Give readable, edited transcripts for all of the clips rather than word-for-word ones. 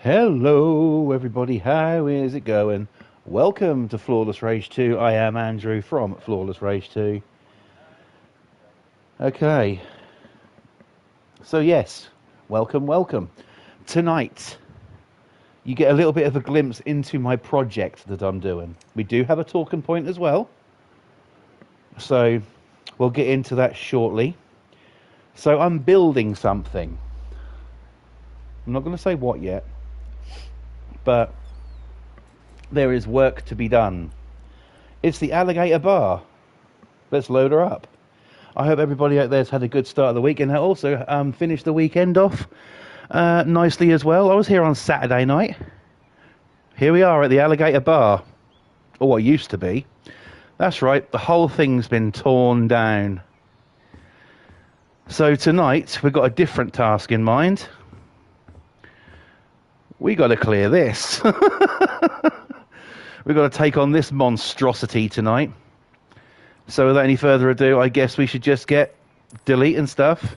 Hello, everybody. How is it going? Welcome to Flawless Rage 2. I am Andrew from Flawless Rage 2. Okay. So, yes, welcome. Tonight, you get a little bit of a glimpse into my project that I'm doing. We do have a talking point as well. So, we'll get into that shortly. So, I'm building something. I'm not going to say what yet, but there is work to be done. It's the Alligator Bar. Let's load her up. I hope everybody out there's had a good start of the week and also finished the weekend off nicely as well. I was here on Saturday night. Here we are at the Alligator Bar, or what used to be. That's right, the whole thing's been torn down. So tonight we've got a different task in mind. We got to clear this. We've got to take on this monstrosity tonight. So without any further ado, I guess we should just get deleting stuff.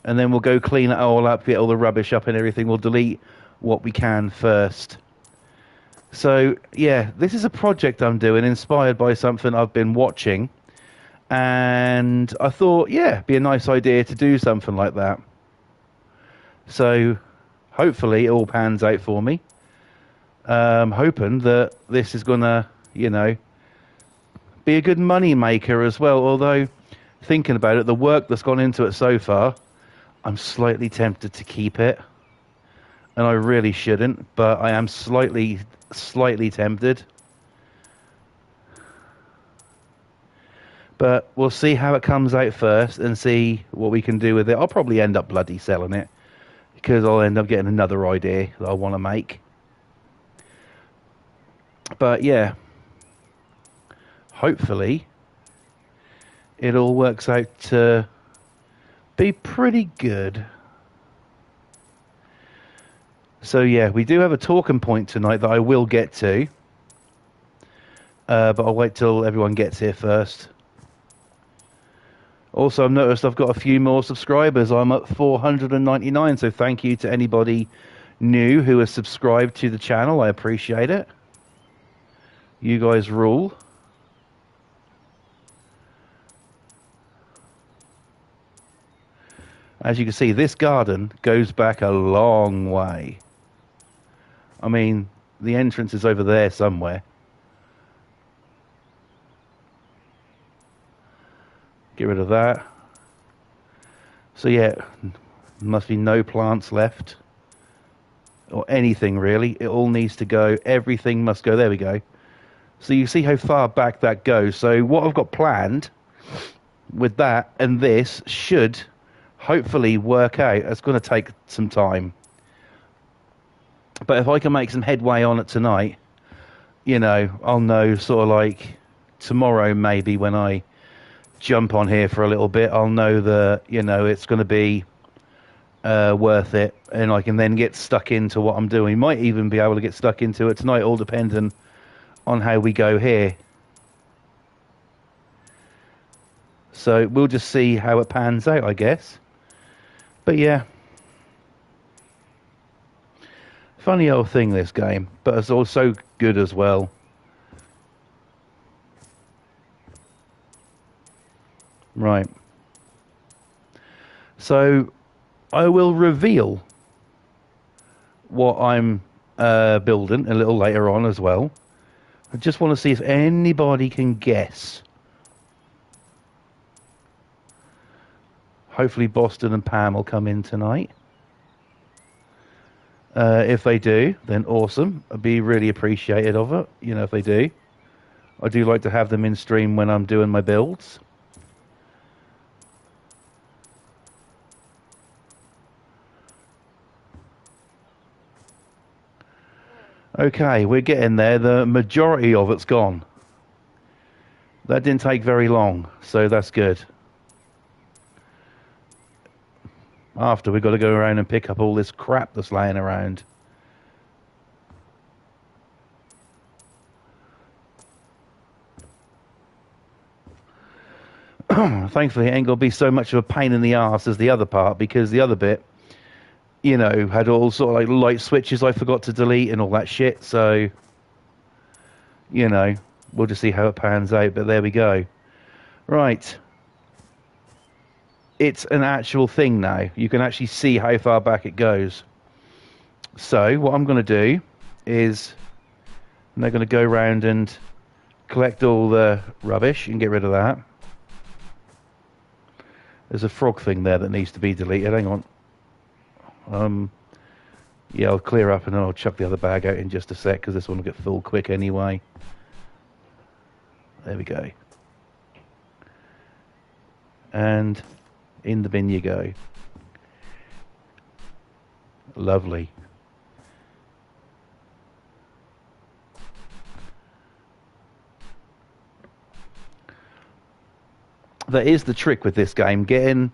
And then we'll go clean it all up, get all the rubbish up and everything. We'll delete what we can first. So, yeah, this is a project I'm doing inspired by something I've been watching. And I thought, yeah, it'd be a nice idea to do something like that. So, hopefully it all pans out for me. Hoping that this is going to, be a good money maker as well. Although, thinking about it, the work that's gone into it so far, I'm slightly tempted to keep it. And I really shouldn't, but I am slightly tempted. But we'll see how it comes out first and see what we can do with it. I'll probably end up bloody selling it because I'll end up getting another idea that I want to make. But yeah, hopefully it all works out to be pretty good. So yeah, we do have a talking point tonight that I will get to. But I'll wait till everyone gets here first. Also, I've noticed I've got a few more subscribers. I'm at 499, so thank you to anybody new who has subscribed to the channel. I appreciate it. You guys rule. As you can see, this garden goes back a long way. I mean, the entrance is over there somewhere. Get rid of that. So yeah, must be no plants left. Or anything really. It all needs to go. Everything must go. There we go. So you see how far back that goes. So what I've got planned with that and this should hopefully work out. It's going to take some time. But if I can make some headway on it tonight, I'll know sort of like tomorrow maybe when I jump on here for a little bit, I'll know that, it's going to be worth it. And I can then get stuck into what I'm doing. Might even be able to get stuck into it tonight, all depending on how we go here. So we'll just see how it pans out, I guess. But yeah. Funny old thing, this game. But it's also good as well. Right. So I will reveal what I'm building a little later on as well. I just want to see if anybody can guess. Hopefully Boston and Pam will come in tonight. If they do, then awesome. I'd be really appreciated of it, if they do. I do like to have them in stream when I'm doing my builds. Okay, we're getting there. The majority of it's gone. That didn't take very long, so that's good. After, we've got to go around and pick up all this crap that's laying around. Thankfully, it ain't going to be so much of a pain in the arse as the other part, because the other bit you know, had all sort of like light switches I forgot to delete and all that shit. So, you know, we'll just see how it pans out. But there we go. Right. It's an actual thing now. You can actually see how far back it goes. So what I'm going to do is they're going to go around and collect all the rubbish and get rid of that. There's a frog thing there that needs to be deleted. Hang on. Yeah, I'll clear up and then I'll chuck the other bag out in just a sec because this one will get full quick anyway. There we go. And in the bin you go. Lovely. That is the trick with this game, getting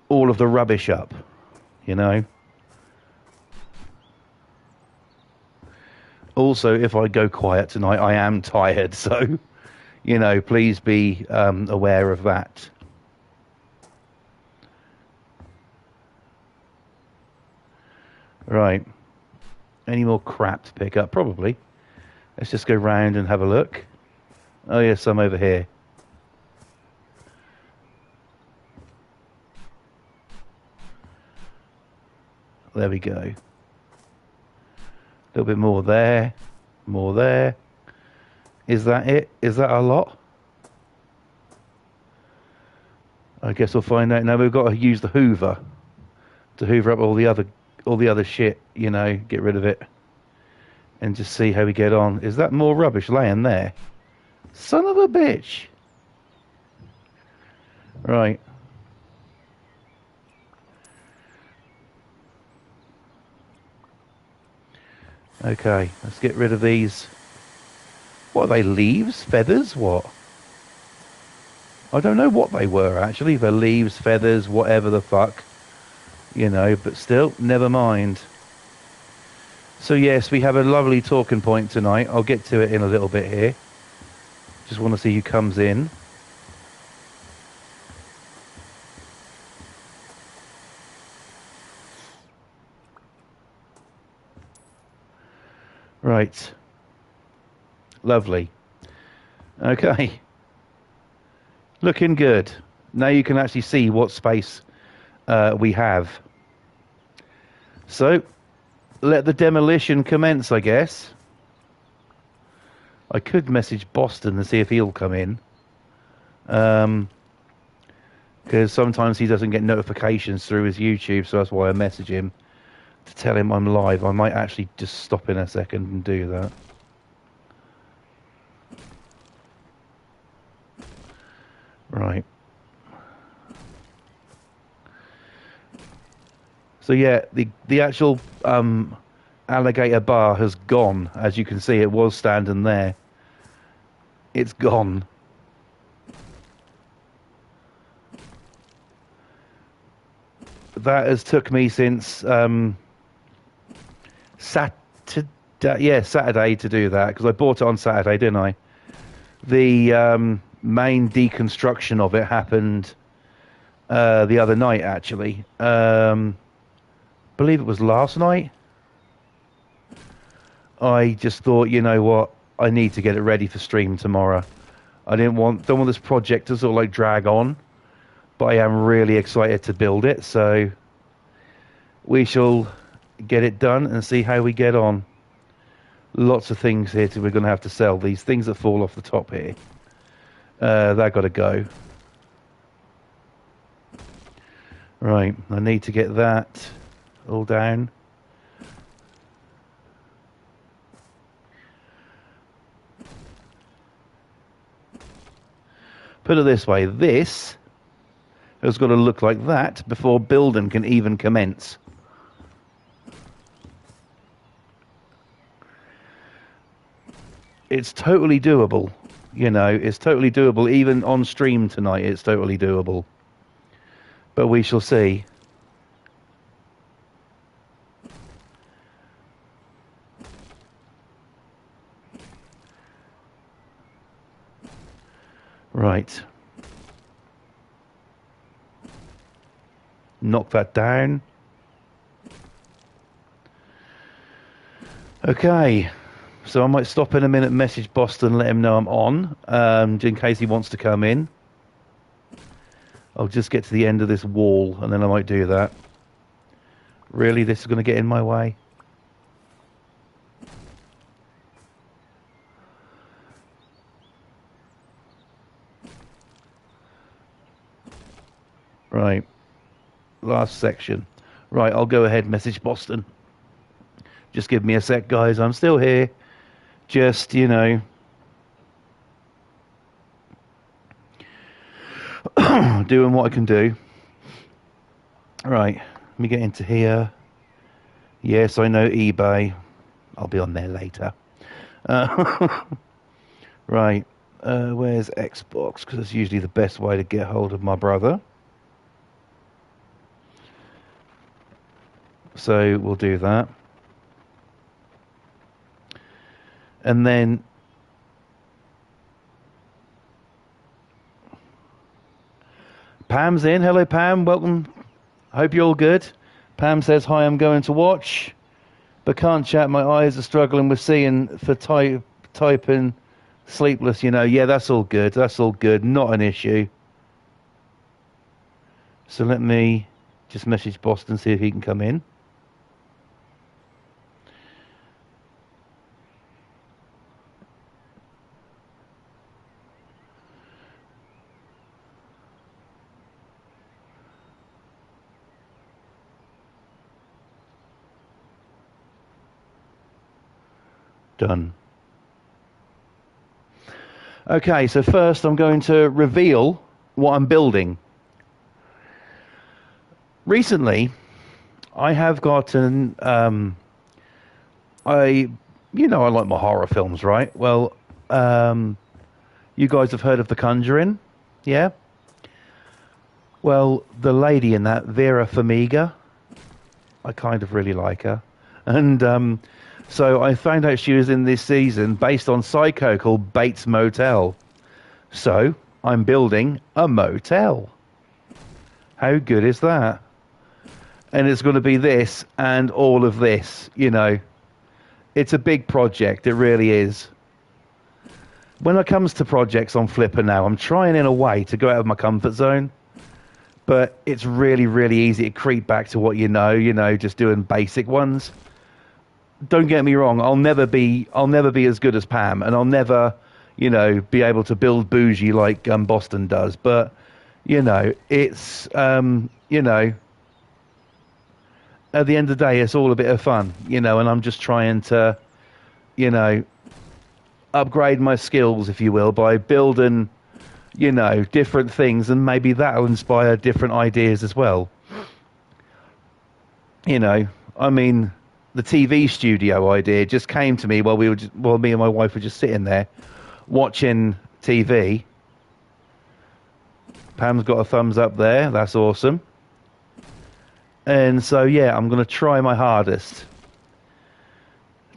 all of the rubbish up, you know. Also, if I go quiet tonight, I am tired, so, you know, please be aware of that. Right. Any more crap to pick up? Probably. Let's just go round and have a look. Oh, yeah, some over here. There we go. A little bit more there. More there. Is that it? Is that a lot? I guess we'll find out. Now we've got to use the Hoover to hoover up all the other shit, you know, get rid of it. And just see how we get on. Is that more rubbish laying there? Son of a bitch. Right. Okay, let's get rid of these. What are they, leaves? Feathers? What? I don't know what they were, actually. They're leaves, feathers, whatever the fuck. You know, but still, never mind. So yes, we have a lovely talking point tonight. I'll get to it in a little bit here. Just want to see who comes in. Right. Lovely. Okay. Looking good. Now you can actually see what space we have. So, let the demolition commence, I guess. I could message Boston and see if he'll come in. Because sometimes he doesn't get notifications through his YouTube, so that's why I message him to tell him I'm live. I might actually just stop in a second and do that. Right. So yeah, the actual alligator bar has gone. As you can see, it was standing there. It's gone. That has took me since Saturday. Yeah, Saturday to do that because I bought it on Saturday, didn't I? The main deconstruction of it happened the other night, actually. Believe it was last night. I just thought, you know what, I need to get it ready for stream tomorrow. I don't want this project to sort of like drag on, but I am really excited to build it, so we shall get it done and see how we get on. Lots of things here we're going to have to sell. These things that fall off the top here, that got to go. Right, I need to get that all down. Put it this way, this has got to look like that before building can even commence. It's totally doable, you know, it's totally doable. Even on stream tonight, it's totally doable. But we shall see. Right. Knock that down. Okay, so I might stop in a minute, message Boston, let him know I'm on, in case he wants to come in. I'll just get to the end of this wall, and then I might do that. Really, this is going to get in my way? Right, last section. Right, I'll go ahead, message Boston. Just give me a sec, guys. I'm still here. Just, doing what I can do. Right, let me get into here. Yes, I know eBay. I'll be on there later. Right, where's Xbox? Because it's usually the best way to get hold of my brother. So we'll do that. And then Pam's in. Hello, Pam. Welcome. Hope you're all good. Pam says, hi, I'm going to watch, but can't chat. My eyes are struggling with seeing for typing sleepless, Yeah, that's all good. That's all good. Not an issue. So let me just message Boston, see if he can come in. Done. Okay, so first I'm going to reveal what I'm building. Recently, I have gotten, I like my horror films, right? Well, you guys have heard of The Conjuring, yeah? Well, the lady in that, Vera Farmiga, I kind of really like her. And so I found out she was in this season based on Psycho called Bates Motel. So I'm building a motel. How good is that? And it's going to be this and all of this, It's a big project, it really is. When it comes to projects on Flipper now, I'm trying in a way to go out of my comfort zone. But it's really, really easy to creep back to what just doing basic ones. Don't get me wrong, I'll never be as good as Pam, and I'll never, be able to build bougie like Boston does. But, it's, at the end of the day, it's all a bit of fun, and I'm just trying to, upgrade my skills, if you will, by building, different things, and maybe that'll inspire different ideas as well. I mean, the TV studio idea just came to me while me and my wife were just sitting there watching TV. Pam's got a thumbs up there. That's awesome. And so, yeah, I'm going to try my hardest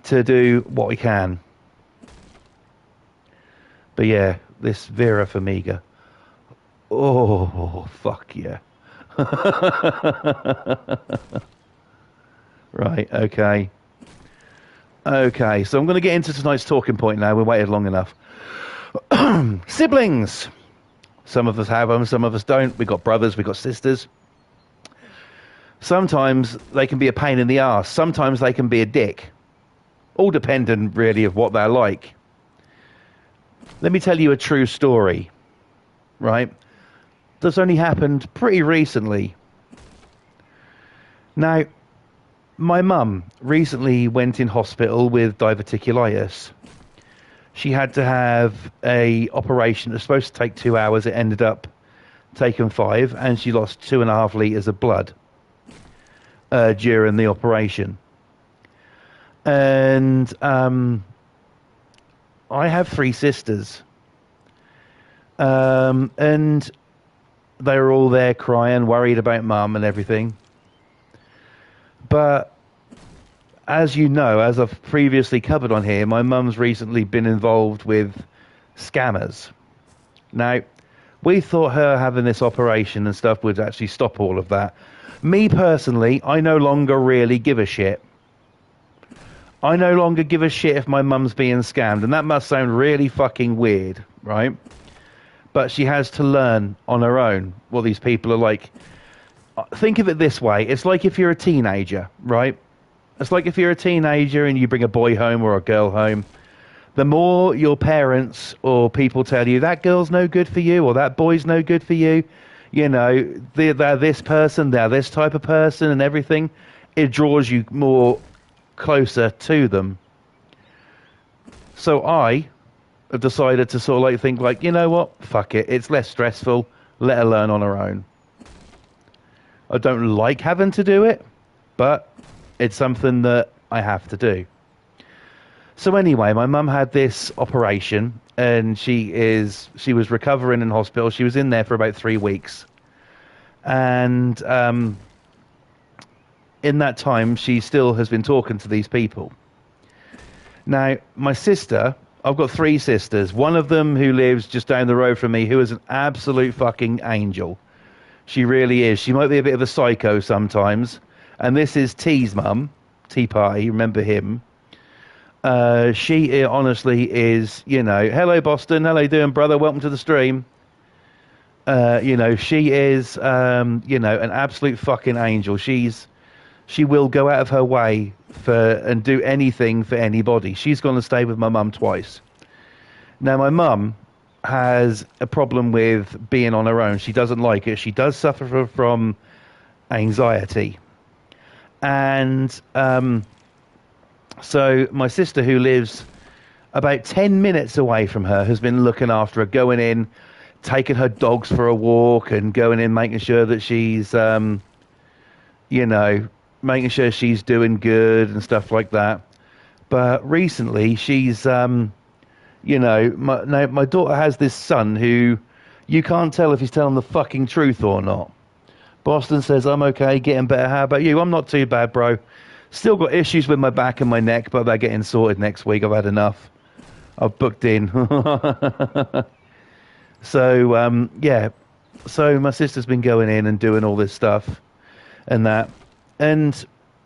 to do what we can. But yeah, this Vera Farmiga. Oh, fuck yeah. Right, okay. Okay, so I'm going to get into tonight's talking point now. We waited long enough. Siblings. Some of us have them, some of us don't. We've got brothers, we've got sisters. Sometimes they can be a pain in the arse. Sometimes they can be a dick. All dependent, really, of what they're like. Let me tell you a true story, right? That's only happened pretty recently. Now, my mum recently went in hospital with diverticulitis. She had to have a operation. It was supposed to take 2 hours. It ended up taking 5, and she lost 2.5 liters of blood during the operation. And I have 3 sisters, and they were all there crying, worried about mum and everything. But as you know, as I've previously covered on here, my mum's recently been involved with scammers. Now, we thought her having this operation and stuff would actually stop all of that. Me personally, I no longer really give a shit. I no longer give a shit if my mum's being scammed, and that must sound really fucking weird, right? But she has to learn on her own what these people are like. Think of it this way. It's like if you're a teenager, right? It's like if you're a teenager and you bring a boy home or a girl home. The more your parents or people tell you that girl's no good for you or that boy's no good for you, you know, they're this person, they're this type of person and everything, it draws you more closer to them. So I have decided to sort of like think like, you know what, fuck it, it's less stressful, let her learn on her own. I don't like having to do it, but it's something that I have to do. So anyway, my mum had this operation and she was recovering in hospital. She was in there for about 3 weeks. And in that time, she still has been talking to these people. Now, my sister, I've got 3 sisters. One of them who lives just down the road from me, who is an absolute fucking angel. She really is. She might be a bit of a psycho sometimes. And this is T's mum, Tea Party, remember him. She honestly is, you know, hello Boston, how you doing, brother? Welcome to the stream. You know, she is, you know, an absolute fucking angel. She will go out of her way and do anything for anybody. She's gone to stay with my mum twice. Now, my mum has a problem with being on her own. She doesn't like it. She does suffer from anxiety. And so my sister, who lives about 10 minutes away from her, has been looking after her, going in, taking her dogs for a walk and going in, making sure that she's, you know, making sure she's doing good and stuff like that. But recently she's, you know, my daughter has this son who you can't tell if he's telling the fucking truth or not. Boston says, I'm okay, getting better. How about you? I'm not too bad, bro. Still got issues with my back and my neck, but they're getting sorted next week. I've had enough. I've booked in. So, yeah. So my sister's been going in and doing all this stuff and that. And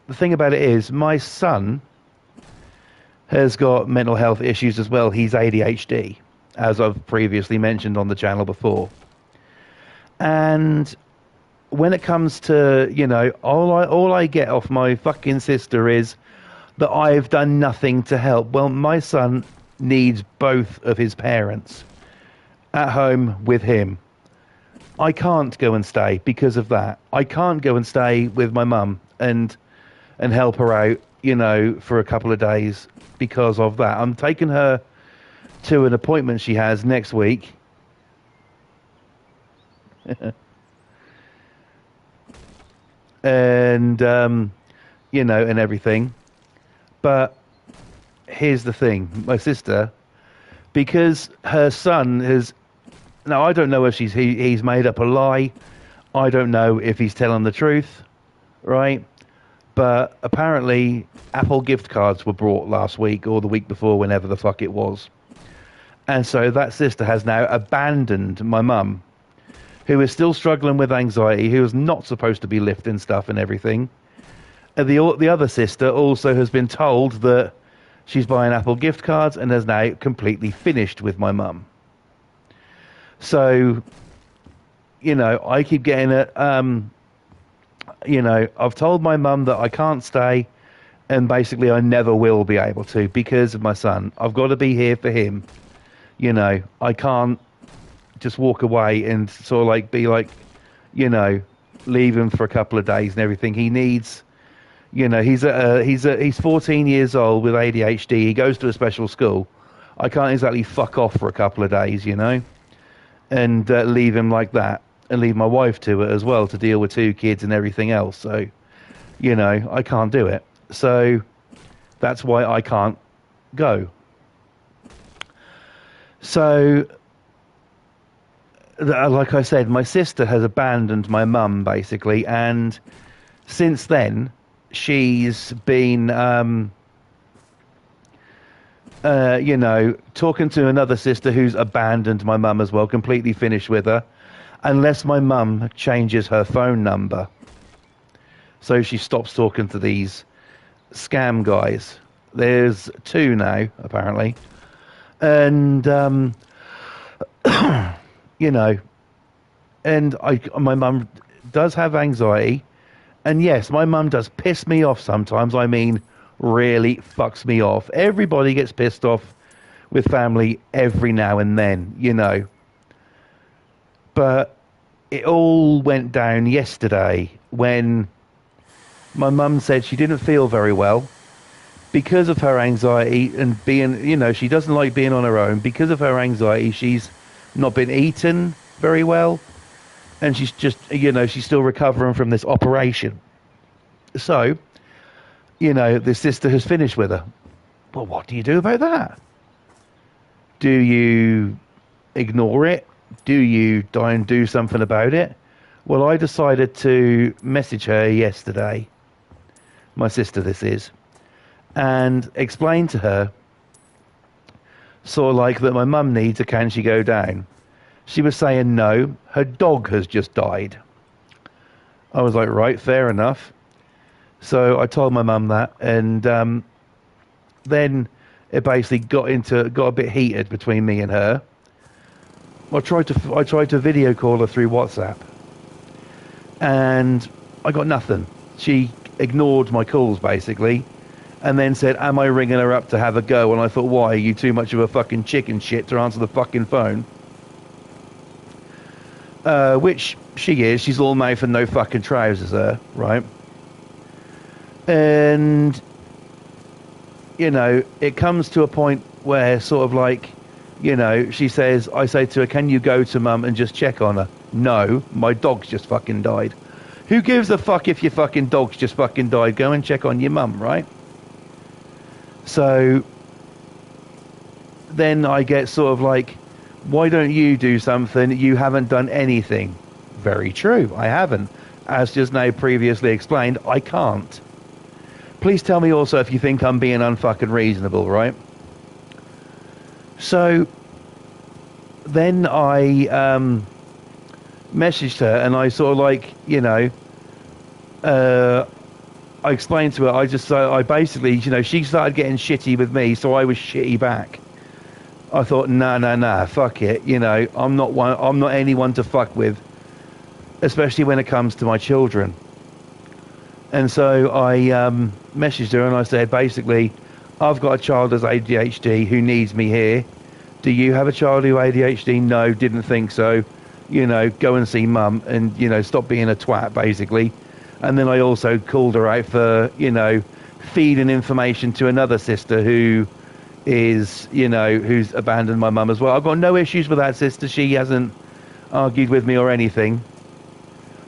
the thing about it is, my son has got mental health issues as well. He's ADHD, as I've previously mentioned on the channel before. And when it comes to, you know, all I get off my fucking sister is that I've done nothing to help. Well, my son needs both of his parents at home with him. I can't go and stay because of that. I can't go and stay with my mum and help her out, you know, for a couple of days because of that. I'm taking her to an appointment she has next week. And, you know, and everything. But here's the thing. My sister, because her son has... Now, I don't know if he's made up a lie. I don't know if he's telling the truth, right? But apparently, Apple gift cards were brought last week or the week before, whenever the fuck it was. And so that sister has now abandoned my mum, who is still struggling with anxiety, who is not supposed to be lifting stuff and everything. And the other sister also has been told that she's buying Apple gift cards and has now completely finished with my mum. So, you know, I keep getting it. You know, I've told my mum that I can't stay, and basically I never will be able to because of my son. I've got to be here for him. You know, I can't just walk away and sort of like be like, you know, leave him for a couple of days and everything. He needs, you know, he's 14 years old with ADHD. He goes to a special school. I can't exactly fuck off for a couple of days, you know, and leave him like that, and leave my wife to it as well to deal with 2 kids and everything else. So, you know, I can't do it. So that's why I can't go. So, like I said, my sister has abandoned my mum, basically, and since then, she's been, you know, talking to another sister who's abandoned my mum as well, completely finished with her, unless my mum changes her phone number. So she stops talking to these scam guys. There's two now, apparently. And, you know, and my mum does have anxiety. And yes, my mum does piss me off sometimes. I mean, really fucks me off. Everybody gets pissed off with family every now and then, you know. But it all went down yesterday when my mum said she didn't feel very well because of her anxiety and being, you know, she doesn't like being on her own. Because of her anxiety, she's not been eating very well. And she's just, you know, she's still recovering from this operation. So, you know, the sister has finished with her. Well, what do you do about that? Do you ignore it? Do you try and do something about it? Well, I decided to message her yesterday, my sister this is, and explain to her, sort of like that my mum needs a can she go down. She was saying no, her dog has just died. I was like, right, fair enough. So I told my mum that, and then it basically got a bit heated between me and her. I tried to video call her through WhatsApp, and I got nothing. She ignored my calls basically, and then said, "Am I ringing her up to have a go?" And I thought, why? Are you too much of a fucking chicken shit to answer the fucking phone? Which she is. She's all mouth and no fucking trousers there, right? And, you know, it comes to a point where sort of like, you know, she says, I say to her, can you go to mum and just check on her? No, my dog's just fucking died. Who gives a fuck if your fucking dog's just fucking died? Go and check on your mum, right? So then I get sort of like, why don't you do something? You haven't done anything. Very true, I haven't. As just now previously explained, I can't. Please tell me also if you think I'm being unfucking reasonable, right? So then I messaged her and I sort of like, you know, I explained to her, I basically, you know, she started getting shitty with me, so I was shitty back. I thought, nah, fuck it, you know, I'm not anyone to fuck with, especially when it comes to my children. And so I messaged her and I said, basically, I've got a child with ADHD who needs me here. Do you have a child who ADHD? No, didn't think so. You know, go and see mum and, you know, stop being a twat, basically. And then I also called her out for, you know, feeding information to another sister who is, you know, who's abandoned my mum as well. I've got no issues with that sister. She hasn't argued with me or anything.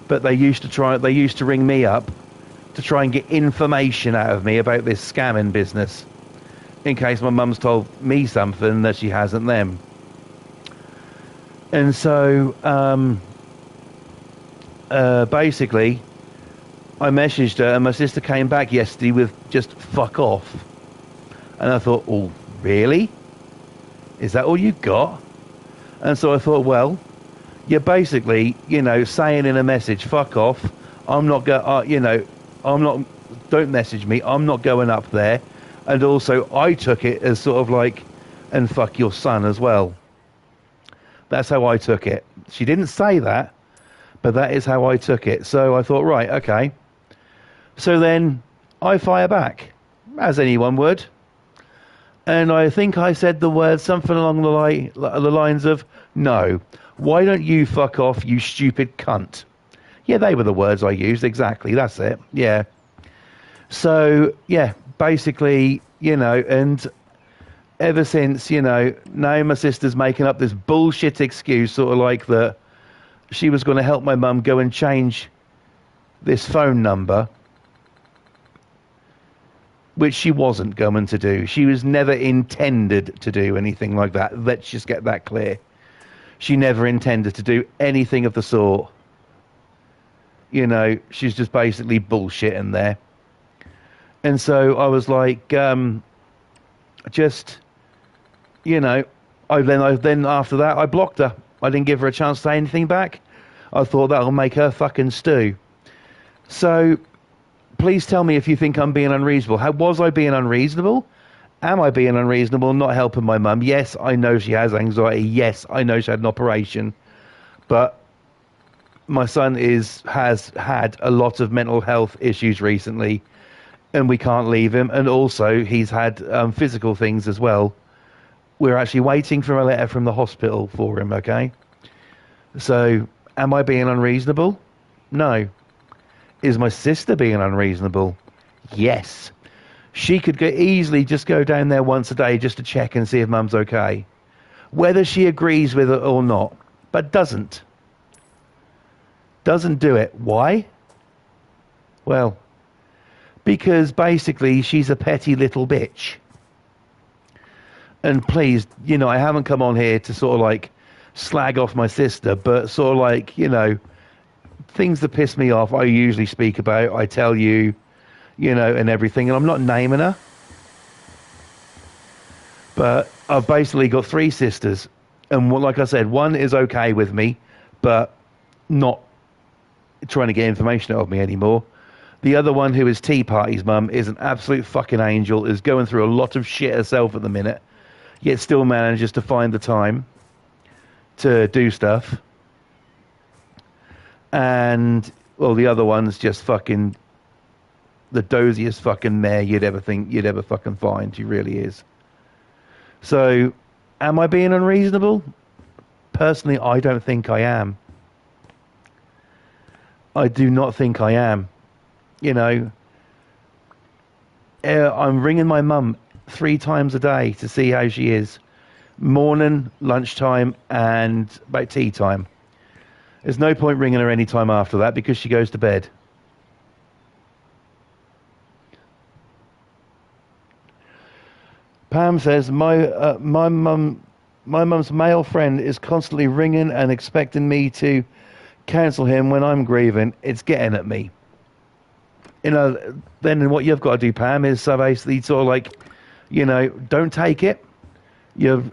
But they used to ring me up to try and get information out of me about this scamming business, in case my mum's told me something that she hasn't them. And so basically I messaged her and my sister came back yesterday with just fuck off. And I thought, oh, really? Is that all you got? And so I thought, well, you're basically, you know, saying in a message, fuck off. I'm not going, you know, don't message me. I'm not going up there. And also, I took it as sort of like, and fuck your son as well. That's how I took it. She didn't say that, but that is how I took it. So I thought, right, okay. So then I fire back, as anyone would. And I think I said the words something along the lines of, no, why don't you fuck off, you stupid cunt? Yeah, they were the words I used, exactly, that's it, yeah. So, yeah, basically, you know, and ever since, you know, now my sister's making up this bullshit excuse, sort of like that she was going to help my mum go and change this phone number, which she wasn't going to do. She was never intended to do anything like that. Let's just get that clear. She never intended to do anything of the sort. You know, she's just basically bullshitting there. And so I was like, just, you know, then after that, I blocked her. I didn't give her a chance to say anything back. I thought that'll make her fucking stew. So please tell me if you think I'm being unreasonable. Was I being unreasonable? Am I being unreasonable not helping my mum? Yes, I know she has anxiety. Yes, I know she had an operation. But my son has had a lot of mental health issues recently, and we can't leave him. And also, he's had physical things as well. We're actually waiting for a letter from the hospital for him, okay? So, am I being unreasonable? No. Is my sister being unreasonable? Yes. She could easily just go down there once a day just to check and see if mum's okay. Whether she agrees with it or not, but doesn't. Doesn't do it. Why? Well, because basically she's a petty little bitch. And please, I haven't come on here to sort of like slag off my sister, but sort of like, things that piss me off, I usually speak about. I tell you, and everything. And I'm not naming her. But I've basically got 3 sisters. And like I said, one is okay with me, but not trying to get information out of me anymore. The other one, who is Tea Party's mum, is an absolute fucking angel, is going through a lot of shit herself at the minute, yet still manages to find the time to do stuff. And, well, the other one's just fucking the doziest fucking mare you'd ever think you'd ever fucking find. She really is. So, am I being unreasonable? Personally, I don't think I am. I do not think I am. I'm ringing my mum 3 times a day to see how she is. Morning, lunchtime, and about tea time. There's no point ringing her any time after that because she goes to bed. Pam says, my mum's male friend is constantly ringing and expecting me to cancel him when I'm grieving. It's getting at me. Then what you've got to do, Pam, is so basically sort of like, don't take it. The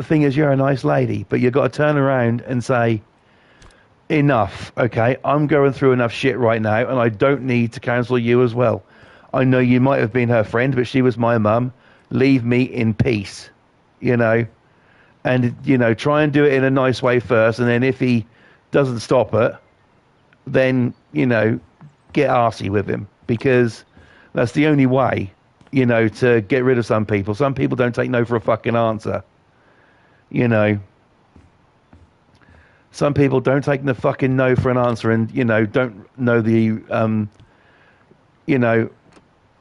thing is, you're a nice lady, but you've got to turn around and say, enough, okay? I'm going through enough shit right now, and I don't need to cancel you as well. I know you might have been her friend, but she was my mum. Leave me in peace, and, try and do it in a nice way first, and then if he doesn't stop it, then, get arsey with him, because that's the only way, to get rid of some people. Some people don't take no for a fucking answer, Some people don't take the fucking no for an answer and, don't know the,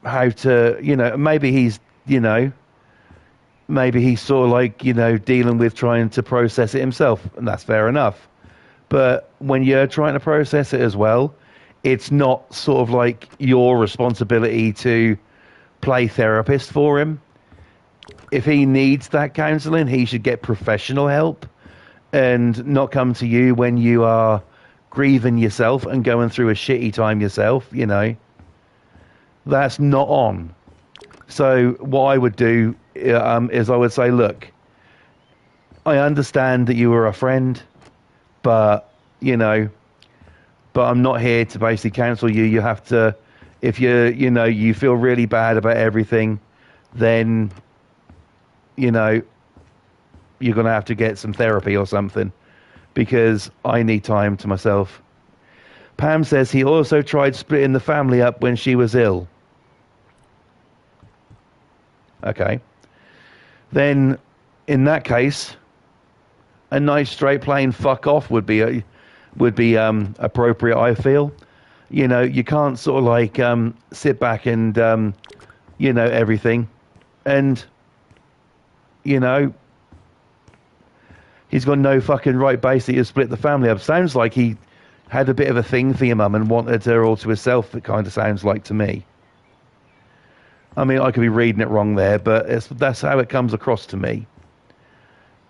how to, maybe he's sort of like, dealing with trying to process it himself, and that's fair enough. But when you're trying to process it as well, it's not sort of like your responsibility to play therapist for him. If he needs that counselling, he should get professional help and not come to you when you are grieving yourself and going through a shitty time yourself, That's not on. So what I would do is I would say, look, I understand that you were a friend, but, but I'm not here to basically cancel you. You have to, if you feel really bad about everything, then, you're going to have to get some therapy or something, because I need time to myself. Pam says he also tried splitting the family up when she was ill. Okay. Then, in that case, a nice straight plain fuck off would be appropriate, I feel. You can't sort of like sit back and everything, and he's got no fucking right basically to split the family up. Sounds like he had a bit of a thing for your mum and wanted her all to himself. It kind of sounds like to me. I mean, I could be reading it wrong there, but that's how it comes across to me.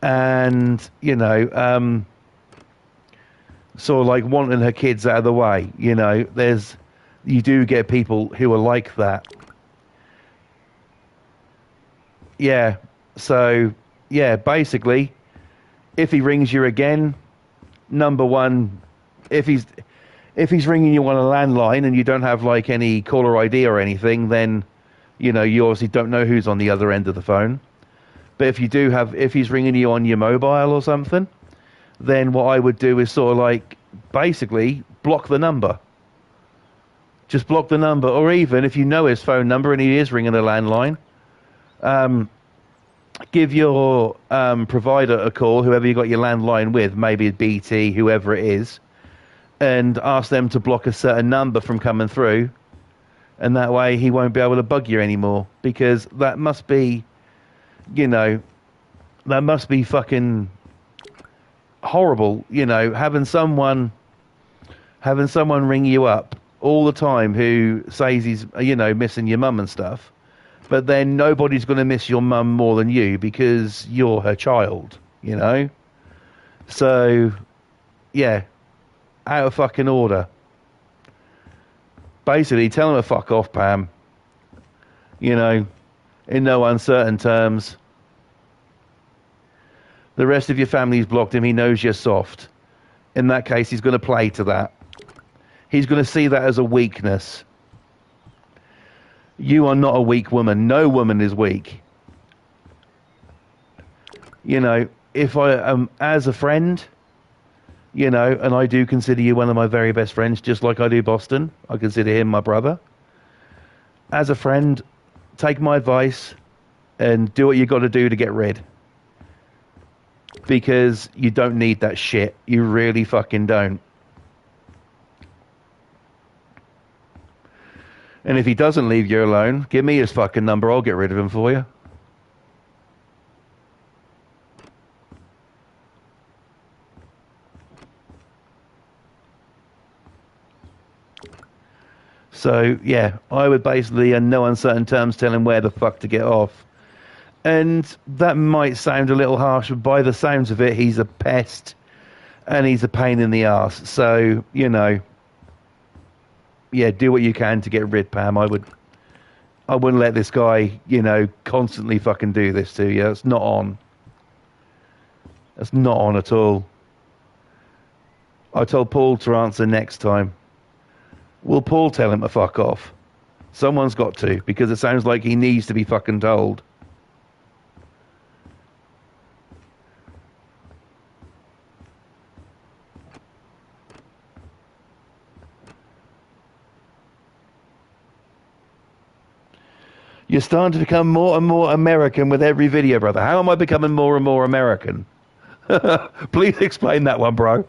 And, sort of like wanting her kids out of the way, you do get people who are like that. Yeah, so, yeah, basically, if he rings you again, number one, if If he's ringing you on a landline and you don't have like any caller ID or anything, then you know you obviously don't know who's on the other end of the phone. But if you do have, if he's ringing you on your mobile or something, then what I would do is sort of like basically block the number. Just block the number, or even if you know his phone number and he is ringing a landline, give your provider a call, whoever you got your landline with, maybe BT, whoever it is, and ask them to block a certain number from coming through, and that way he won't be able to bug you anymore, because that must be, you know, that must be fucking horrible, you know, having someone ring you up all the time who says he's, you know, missing your mum and stuff, but then nobody's going to miss your mum more than you because you're her child, you know? So, yeah, out of fucking order. Basically, tell him to fuck off, Pam. You know, in no uncertain terms. The rest of your family's blocked him. He knows you're soft. In that case, he's going to play to that. He's going to see that as a weakness. You are not a weak woman. No woman is weak. You know, if I am as a friend, you know, and I do consider you one of my very best friends, just like I do Boston. I consider him my brother. As a friend, take my advice and do what you got to do to get rid. Because you don't need that shit. You really fucking don't. And if he doesn't leave you alone, give me his fucking number. I'll get rid of him for you. So, yeah, I would basically, in no uncertain terms, tell him where the fuck to get off. And that might sound a little harsh, but by the sounds of it, he's a pest and he's a pain in the arse. So, you know, yeah, do what you can to get rid, Pam. I wouldn't let this guy, you know, constantly fucking do this to you. It's not on. It's not on at all. I told Paul to answer next time. Will Paul tell him to fuck off? Someone's got to, because it sounds like he needs to be fucking told. You're starting to become more and more American with every video, brother. How am I becoming more and more American? Please explain that one, bro.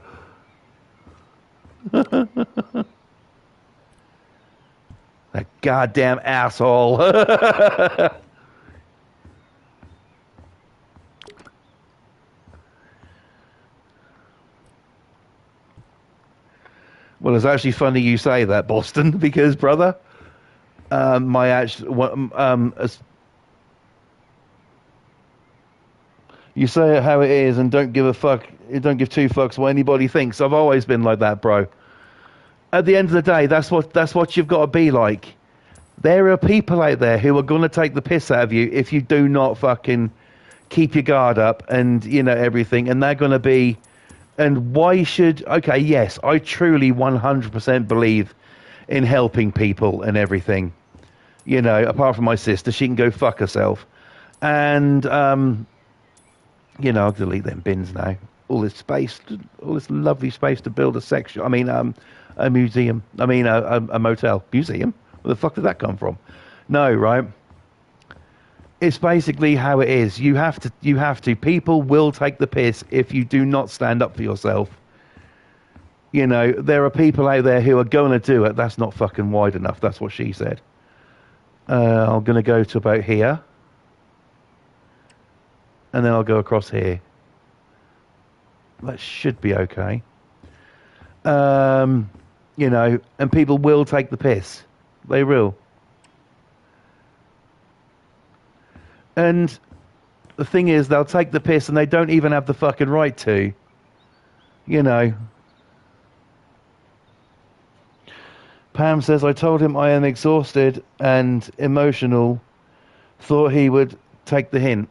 That goddamn asshole. Well, it's actually funny you say that, Boston, because, brother, my actual, you say it how it is and don't give a fuck. Don't give two fucks what anybody thinks. I've always been like that, bro. At the end of the day, that's what you've got to be like. There are people out there who are going to take the piss out of you if you do not fucking keep your guard up and, you know, everything. And they're going to be, and why should, okay, yes, I truly 100% believe in helping people and everything. You know, apart from my sister, she can go fuck herself. And, you know, I'll delete them bins now. All this space, all this lovely space to build a section. I mean, a museum. I mean, a motel. Museum? Where the fuck did that come from? No, right? It's basically how it is. You have to. People will take the piss if you do not stand up for yourself. You know, there are people out there who are going to do it. That's not fucking wide enough. That's what she said. I'm going to go to about here. And then I'll go across here. That should be okay. You know, and people will take the piss. They will. And the thing is, they'll take the piss and they don't even have the fucking right to. You know. Pam says, I told him I am exhausted and emotional. Thought he would take the hint.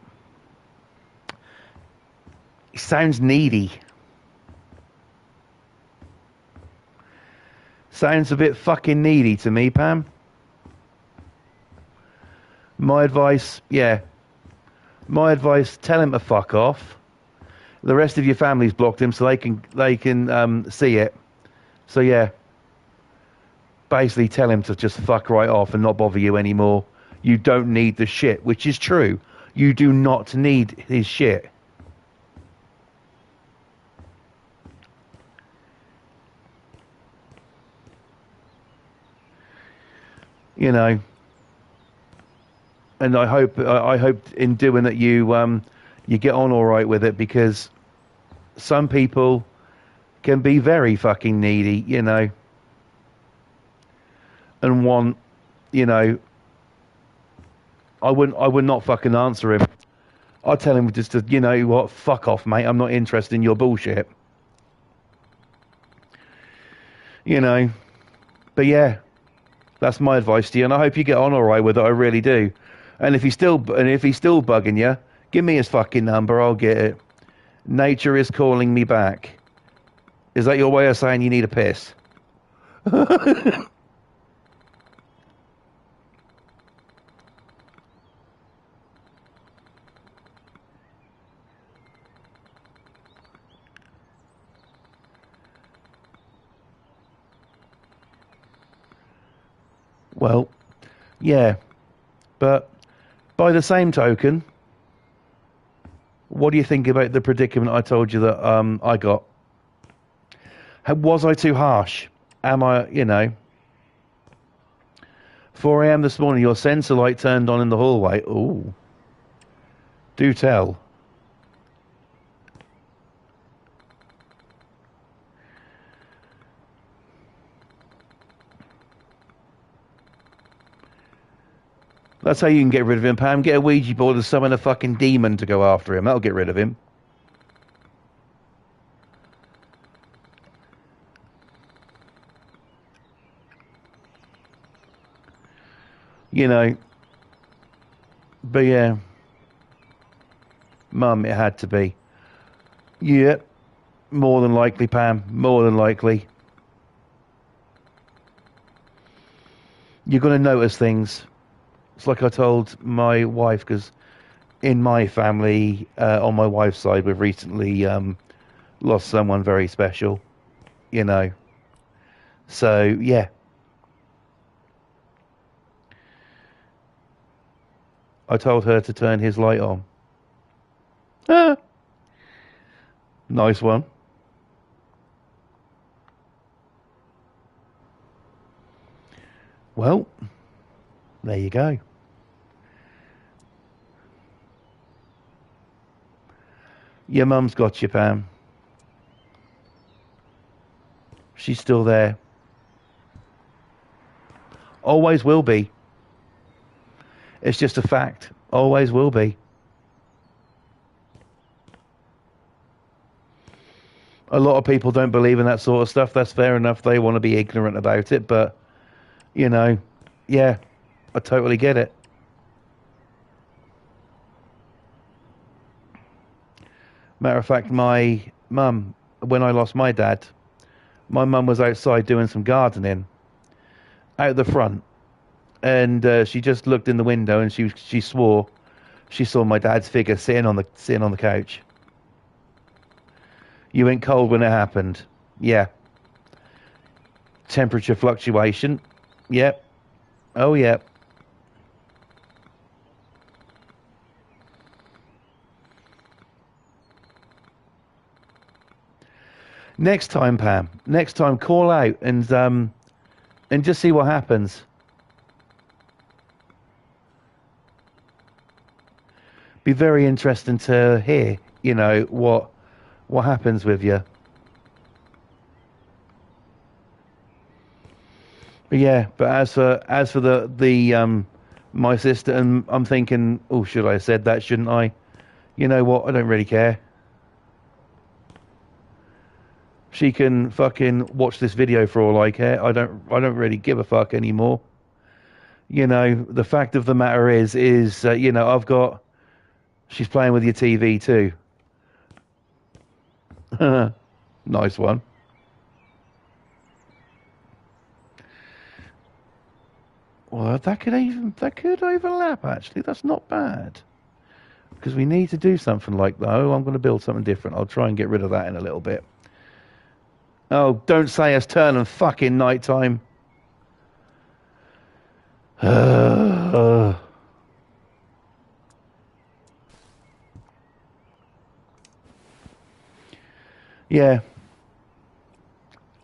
He sounds needy. Sounds a bit fucking needy to me, Pam. My advice, yeah. My advice, tell him to fuck off. The rest of your family's blocked him so they can see it. So yeah. Basically tell him to just fuck right off and not bother you anymore. You don't need the shit, which is true. You do not need his shit. You know. And I hope in doing it you get on all right with it, because some people can be very fucking needy, you know, and want, you know, I would not fucking answer him. I'd tell him just to, you know what, fuck off, mate. I'm not interested in your bullshit. You know, but yeah, that's my advice to you, and I hope you get on all right with it. I really do. And if he's still bugging you, give me his fucking number. I'll get it. Nature is calling me back. Is that your way of saying you need a piss? Well, yeah, but by the same token, what do you think about the predicament I told you that I got? Was I too harsh? Am I, you know? 4 a.m. this morning, your sensor light turned on in the hallway. Ooh. Do tell. That's how you can get rid of him, Pam. Get a Ouija board and summon a fucking demon to go after him. That'll get rid of him. You know. But yeah. Mum, it had to be. Yeah. More than likely, Pam. More than likely. You're going to notice things. It's like I told my wife, because in my family, on my wife's side, we've recently lost someone very special, you know. So, yeah. I told her to turn his light on. Ah, nice one. Well, there you go. Your mum's got you, Pam. She's still there. Always will be. It's just a fact. Always will be. A lot of people don't believe in that sort of stuff. That's fair enough. They want to be ignorant about it. But, you know, yeah, I totally get it. Matter of fact, my mum, when I lost my dad, my mum was outside doing some gardening out the front. And she just looked in the window and she swore she saw my dad's figure sitting on the couch. You went cold when it happened. Yeah. Temperature fluctuation. Yep. Oh, yep. Next time, Pam. Next time, call out and just see what happens. Be very interesting to hear, you know, what happens with you. But yeah, but as for the my sister, and I'm thinking, oh, should I have said that? Shouldn't I? You know what? I don't really care. She can fucking watch this video for all I care. I don't really give a fuck anymore. You know, the fact of the matter is you know, she's playing with your TV too. Nice one. Well, that could overlap actually. That's not bad. Because we need to do something like that. Oh, I'm going to build something different. I'll try and get rid of that in a little bit. Oh, don't say it's turning fucking nighttime. Yeah.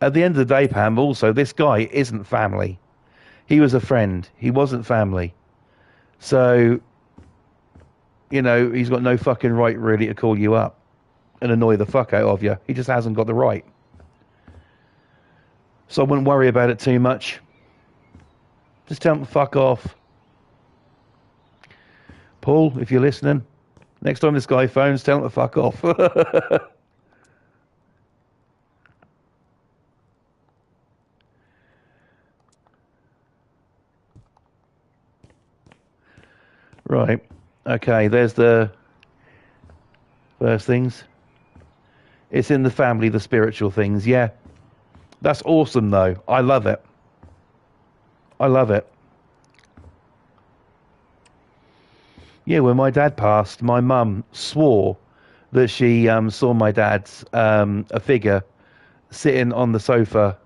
At the end of the day, Pam, also, this guy isn't family. He was a friend. He wasn't family. So, he's got no fucking right really to call you up and annoy the fuck out of you. He just hasn't got the right. So I wouldn't worry about it too much. Just tell him to fuck off. Paul, if you're listening, next time this guy phones, tell him to fuck off. Right. Okay, there's the first things. It's in the family, the spiritual things. Yeah. That's awesome, though. I love it. I love it. Yeah, when my dad passed, my mum swore that she saw my dad's a figure sitting on the sofa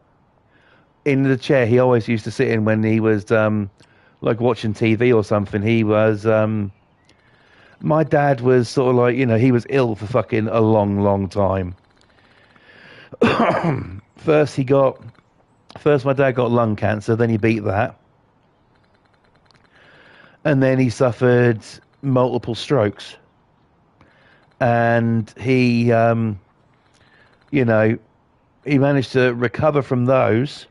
in the chair he always used to sit in when he was like watching TV or something. He was my dad was sort of like, he was ill for fucking a long, long time. First my dad got lung cancer, then he beat that. And then he suffered multiple strokes. And he, he managed to recover from those.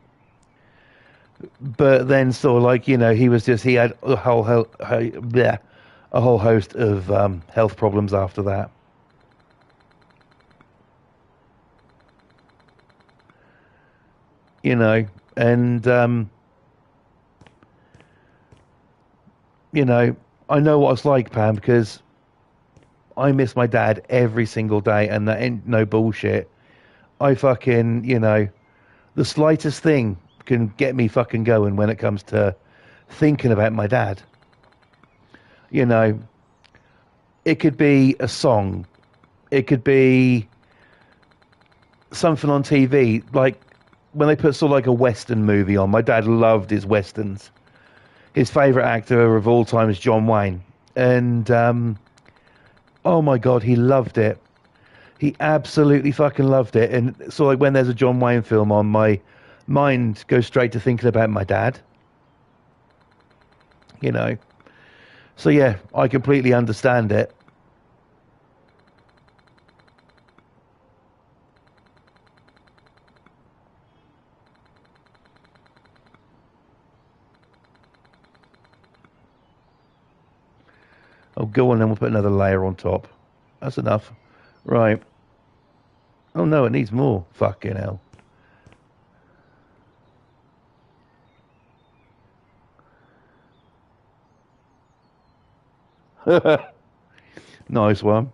But then sort of like, he had a whole host of health problems after that. And I know what it's like, Pam, because I miss my dad every single day, and that ain't no bullshit. I fucking, the slightest thing can get me fucking going when it comes to thinking about my dad. It could be a song. It could be something on TV, like when they put sort of like a Western movie on. My dad loved his Westerns. His favourite actor of all time is John Wayne. And, oh my God, he loved it. He absolutely fucking loved it. And so like when there's a John Wayne film on, my mind goes straight to thinking about my dad. So yeah, I completely understand it. Oh, go on then, we'll put another layer on top. That's enough. Right. Oh no, it needs more. Fucking hell. Nice one.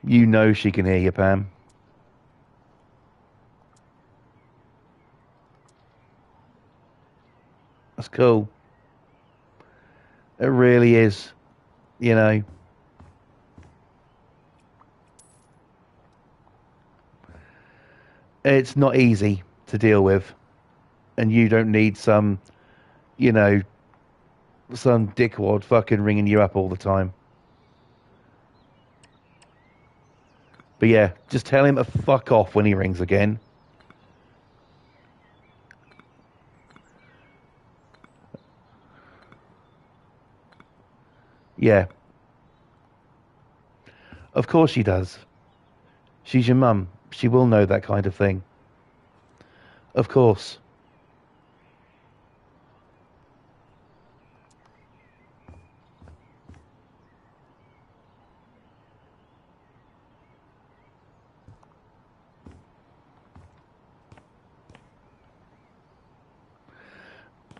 You know she can hear you, Pam. That's cool. It really is. It's not easy to deal with. And you don't need some, some dickwad fucking ringing you up all the time. But yeah, just tell him to fuck off when he rings again. Yeah. Of course she does. She's your mum. She will know that kind of thing. Of course.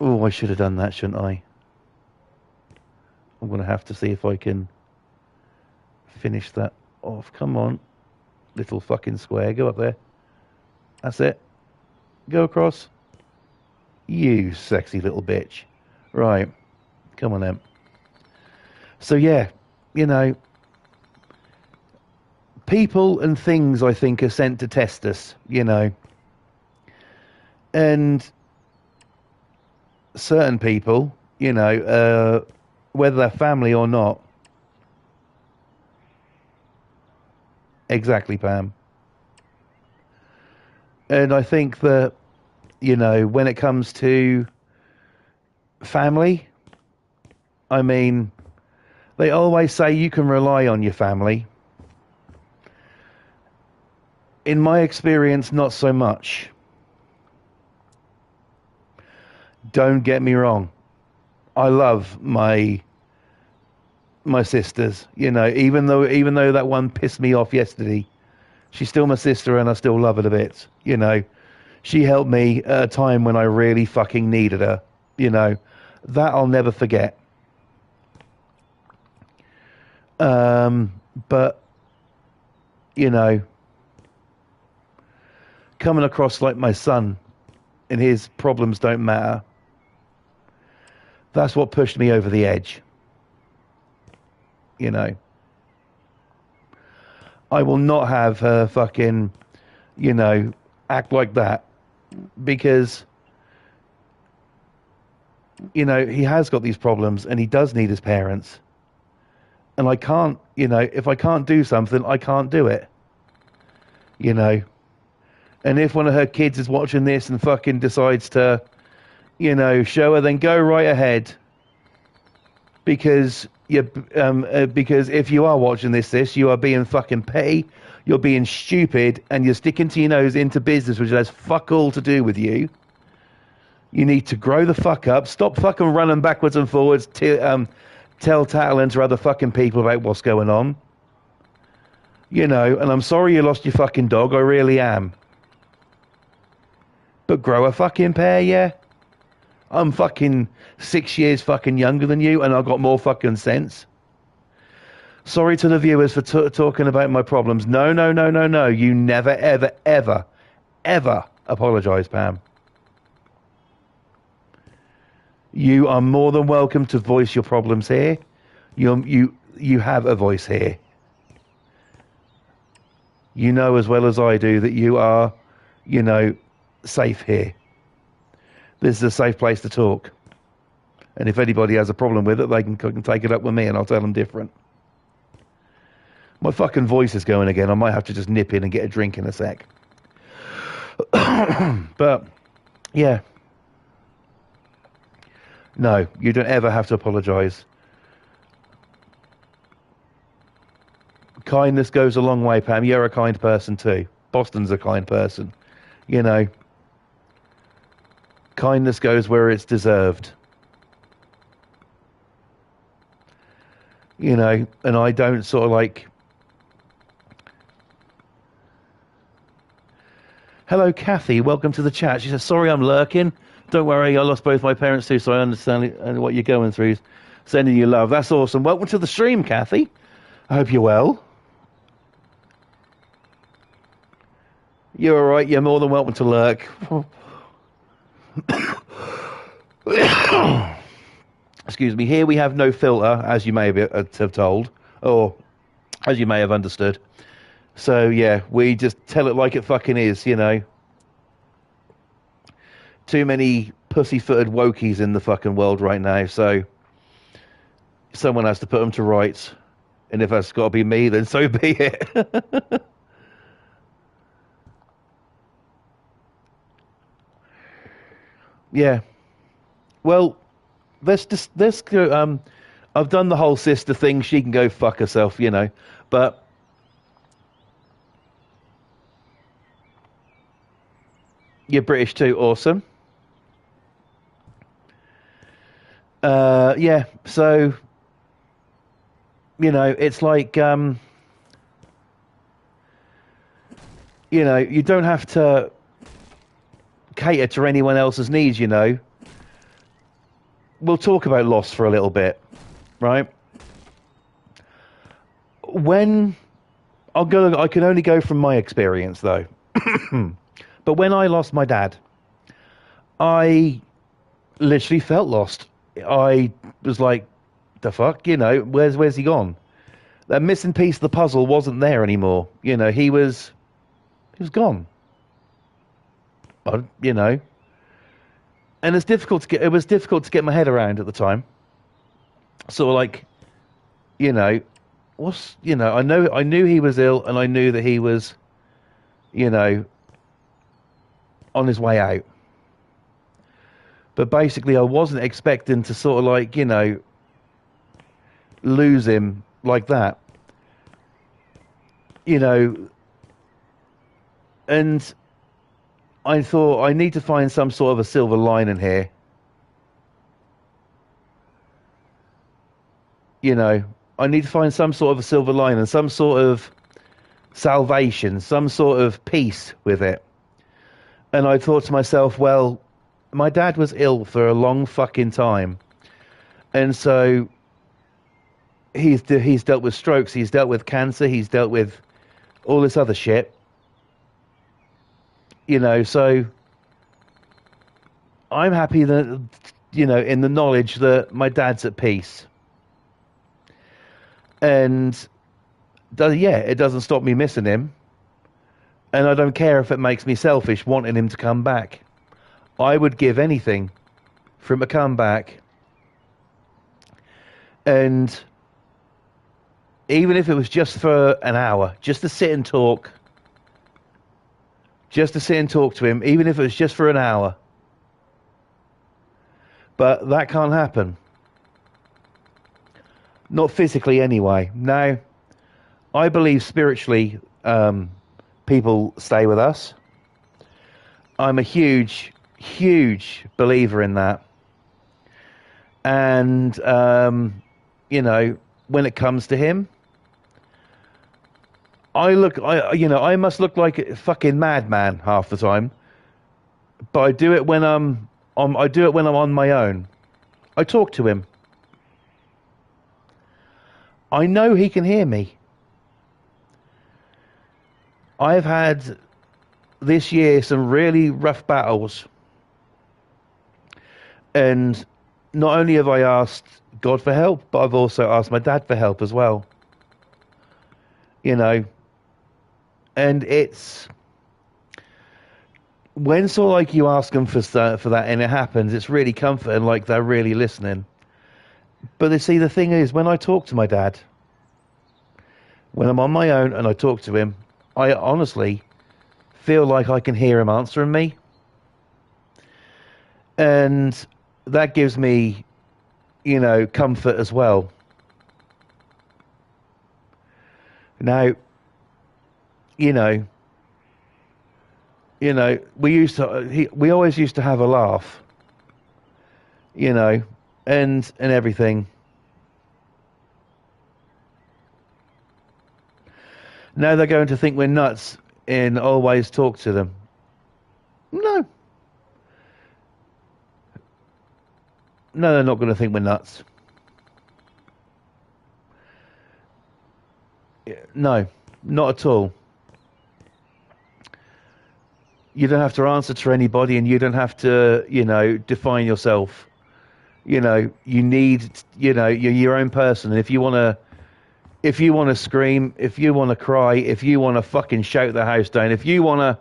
Oh, I should have done that, shouldn't I? I'm going to have to see if I can finish that off. Come on, little fucking square. Go up there. That's it. Go across. You sexy little bitch. Right. Come on then. So yeah, you know, people and things I think are sent to test us, you know. And certain people, you know, whether they're family or not. Exactly, Pam. And I think that, you know, when it comes to family, I mean, they always say you can rely on your family. In my experience, not so much. Don't get me wrong. I love my sisters, you know, even though that one pissed me off yesterday, she's still my sister and I still love her a bit, you know. She helped me at a time when I really fucking needed her, you know. That I'll never forget. But you know, coming across like my son and his problems don't matter. That's what pushed me over the edge. You know, I will not have her fucking, you know, act like that because, you know, he has got these problems and he does need his parents. And I can't, you know, if I can't do something, I can't do it. You know, and if one of her kids is watching this and fucking decides to, you know, show her, then go right ahead. Because because if you are watching this, you are being fucking petty, you're being stupid, and you're sticking to your nose into business which has fuck all to do with you. You need to grow the fuck up. Stop fucking running backwards and forwards. Tell tattling to other fucking people about what's going on. You know, and I'm sorry you lost your fucking dog. I really am. But grow a fucking pair, yeah? I'm fucking 6 years fucking younger than you, and I've got more fucking sense. Sorry to the viewers for talking about my problems. No, no, no, no, no. You never, ever, ever, ever apologise, Pam. You are more than welcome to voice your problems here. You have a voice here. You know as well as I do that you are, you know, safe here. This is a safe place to talk. And if anybody has a problem with it, they can take it up with me and I'll tell them different. My fucking voice is going again. I might have to just nip in and get a drink in a sec. But, yeah. No, you don't ever have to apologise. Kindness goes a long way, Pam. You're a kind person too. Boston's a kind person. You know. Kindness goes where it's deserved. You know, and I don't sort of like... Hello, Kathy. Welcome to the chat. She says, sorry I'm lurking. Don't worry, I lost both my parents too, so I understand what you're going through. Sending you love. That's awesome. Welcome to the stream, Kathy. I hope you're well. You're all right. You're more than welcome to lurk. Excuse me. Here we have no filter, as you may have told, or as you may have understood. So, yeah, we just tell it like it fucking is, you know. Too many pussy-footed wokies in the fucking world right now, so someone has to put them to rights. And if that's got to be me, then so be it. Yeah. Well, let's go. I've done the whole sister thing. She can go fuck herself, you know. But you're British too. Awesome. Yeah. So, you know, it's like, you know, you don't have to cater to anyone else's needs, you know. We'll talk about loss for a little bit, right? When I can only go from my experience though. But when I lost my dad, I literally felt lost. I was like, the fuck, where's he gone? That missing piece of the puzzle wasn't there anymore. He was gone. I, you know, and it was difficult to get my head around at the time. So like, you know, I knew he was ill, and I knew that he was, you know, on his way out. But basically, I wasn't expecting to sort of like, lose him like that. You know, and I thought I need to find some sort of a silver lining here. I need to find some sort of a silver lining, some sort of salvation, some sort of peace with it. And I thought to myself, well, my dad was ill for a long fucking time. And so he's dealt with strokes, he's dealt with cancer, he's dealt with all this other shit. So I'm happy that, in the knowledge that my dad's at peace. And it doesn't stop me missing him. And I don't care if it makes me selfish wanting him to come back. I would give anything for him to come back. And even if it was just for an hour, just to sit and talk, to him, even if it was just for an hour. But that can't happen. Not physically anyway. Now, I believe spiritually people stay with us. I'm a huge, huge believer in that. And, when it comes to him, I must look like a fucking madman half the time. But I do it when I'm on my own. I talk to him. I know he can hear me. I've had this year some really rough battles. And not only have I asked God for help, but I've also asked my dad for help as well. And it's when sort of like you ask them for that and it happens, it's really comforting, like they're really listening. But they see, the thing is, when I talk to my dad, when I'm on my own and I talk to him, I honestly feel like I can hear him answering me. And that gives me, comfort as well. Now, we always used to have a laugh, and everything. Now they're going to think we're nuts and always talk to them. No, they're not going to think we're nuts. No, not at all. You don't have to answer to anybody, and you don't have to, define yourself. You need, you're your own person. And if you want to scream, if you want to cry, if you want to fucking shout the house down, if you want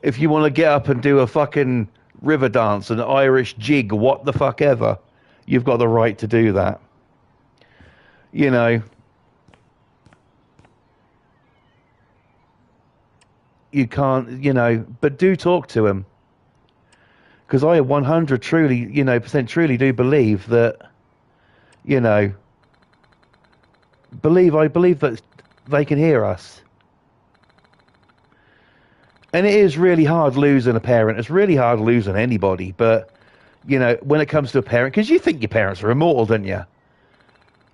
to get up and do a fucking river dance, an Irish jig, what the fuck ever, you've got the right to do that. You can't, but do talk to him. Because I 100 percent truly do believe that, I believe that they can hear us. And it is really hard losing a parent. It's really hard losing anybody. But, when it comes to a parent, because you think your parents are immortal, don't you?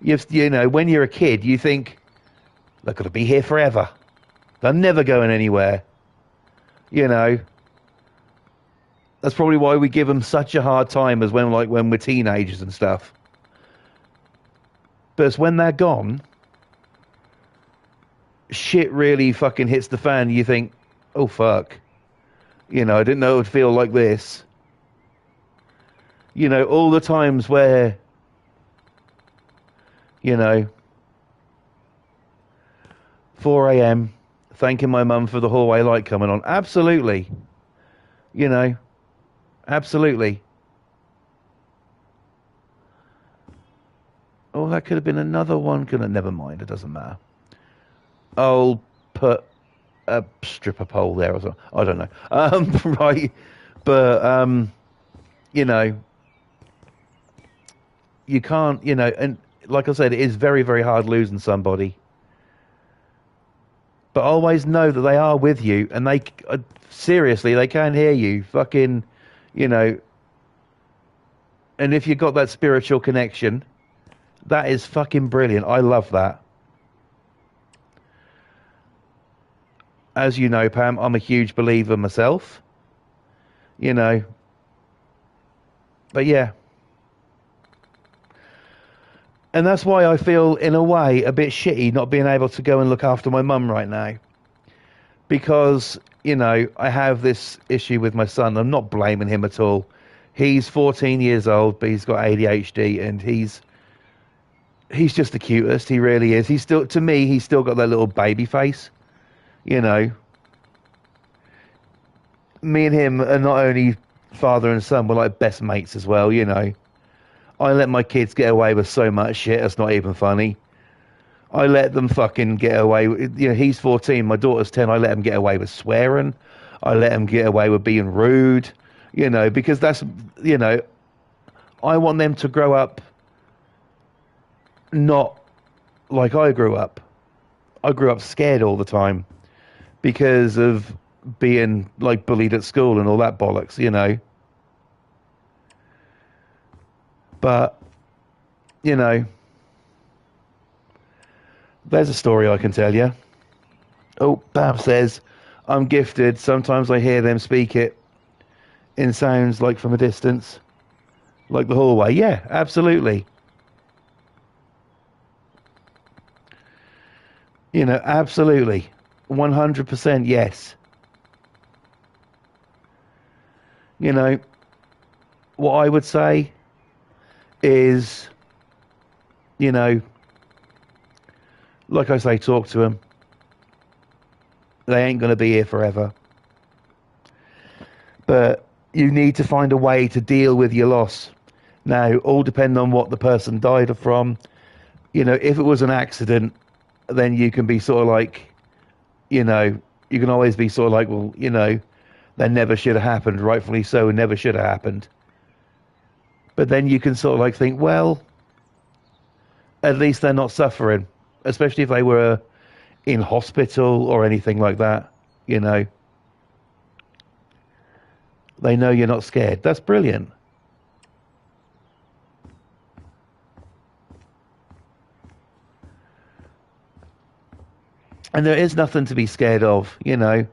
When you're a kid, you think, they're going to be here forever. They're never going anywhere. That's probably why we give them such a hard time as when we're teenagers and stuff. But it's when they're gone, shit really fucking hits the fan. You think, oh fuck, I didn't know it would feel like this. You know, all the times where, you know, 4 a.m. thanking my mum for the hallway light coming on. Absolutely. You know, absolutely. Oh, that could have been another one. Couldn't. Never mind. It doesn't matter. I'll put a stripper pole there or something. I don't know. Right. But, you know, you can't, you know, and like I said, it is very, very hard losing somebody. But always know that they are with you, and they seriously, they can hear you. Fucking, you know. And if you've got that spiritual connection, that is fucking brilliant. I love that. As you know, Pam, I'm a huge believer myself. You know. But yeah. And that's why I feel, in a way, a bit shitty not being able to go and look after my mum right now. Because, you know, I have this issue with my son. I'm not blaming him at all. He's 14 years old, but he's got ADHD, and he's just the cutest. He really is. He's still, to me, he's still got that little baby face. You know. Me and him are not only father and son, we're like best mates as well, you know. I let my kids get away with so much shit, that's not even funny. I let them fucking get away with, you know, he's 14, my daughter's 10, I let them get away with swearing. I let them get away with being rude, you know, because that's, you know, I want them to grow up not like I grew up. I grew up scared all the time because of being, like, bullied at school and all that bollocks, you know. But, you know, there's a story I can tell you. Oh, Bab says, I'm gifted. Sometimes I hear them speak it in sounds like from a distance, like the hallway. Yeah, absolutely. You know, absolutely. 100% yes. You know, what I would say is, you know, like I say, talk to them. They ain't going to be here forever. But you need to find a way to deal with your loss. Now, all depend on what the person died from. You know, if it was an accident, then you can be sort of like, you know, you can always be sort of like, well, you know, that never should have happened, rightfully so, and never should have happened. But then you can sort of like think, well, at least they're not suffering, especially if they were in hospital or anything like that, you know. They know you're not scared. That's brilliant. And there is nothing to be scared of, you know.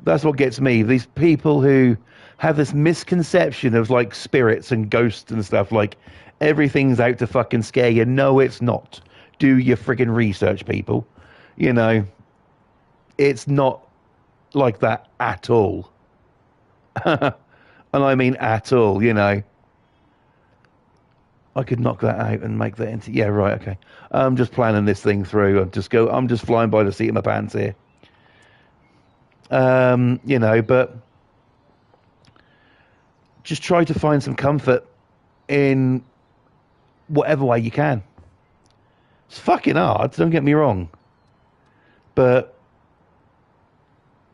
That's what gets me. These people who have this misconception of like spirits and ghosts and stuff, like everything's out to fucking scare you. No, it's not. Do your friggin' research, people. You know, it's not like that at all. And I mean at all, you know. I could knock that out and make that into... Yeah, right, okay. I'm just planning this thing through. I'm just flying by the seat of my pants here. You know, but just try to find some comfort in whatever way you can. It's fucking hard, don't get me wrong. But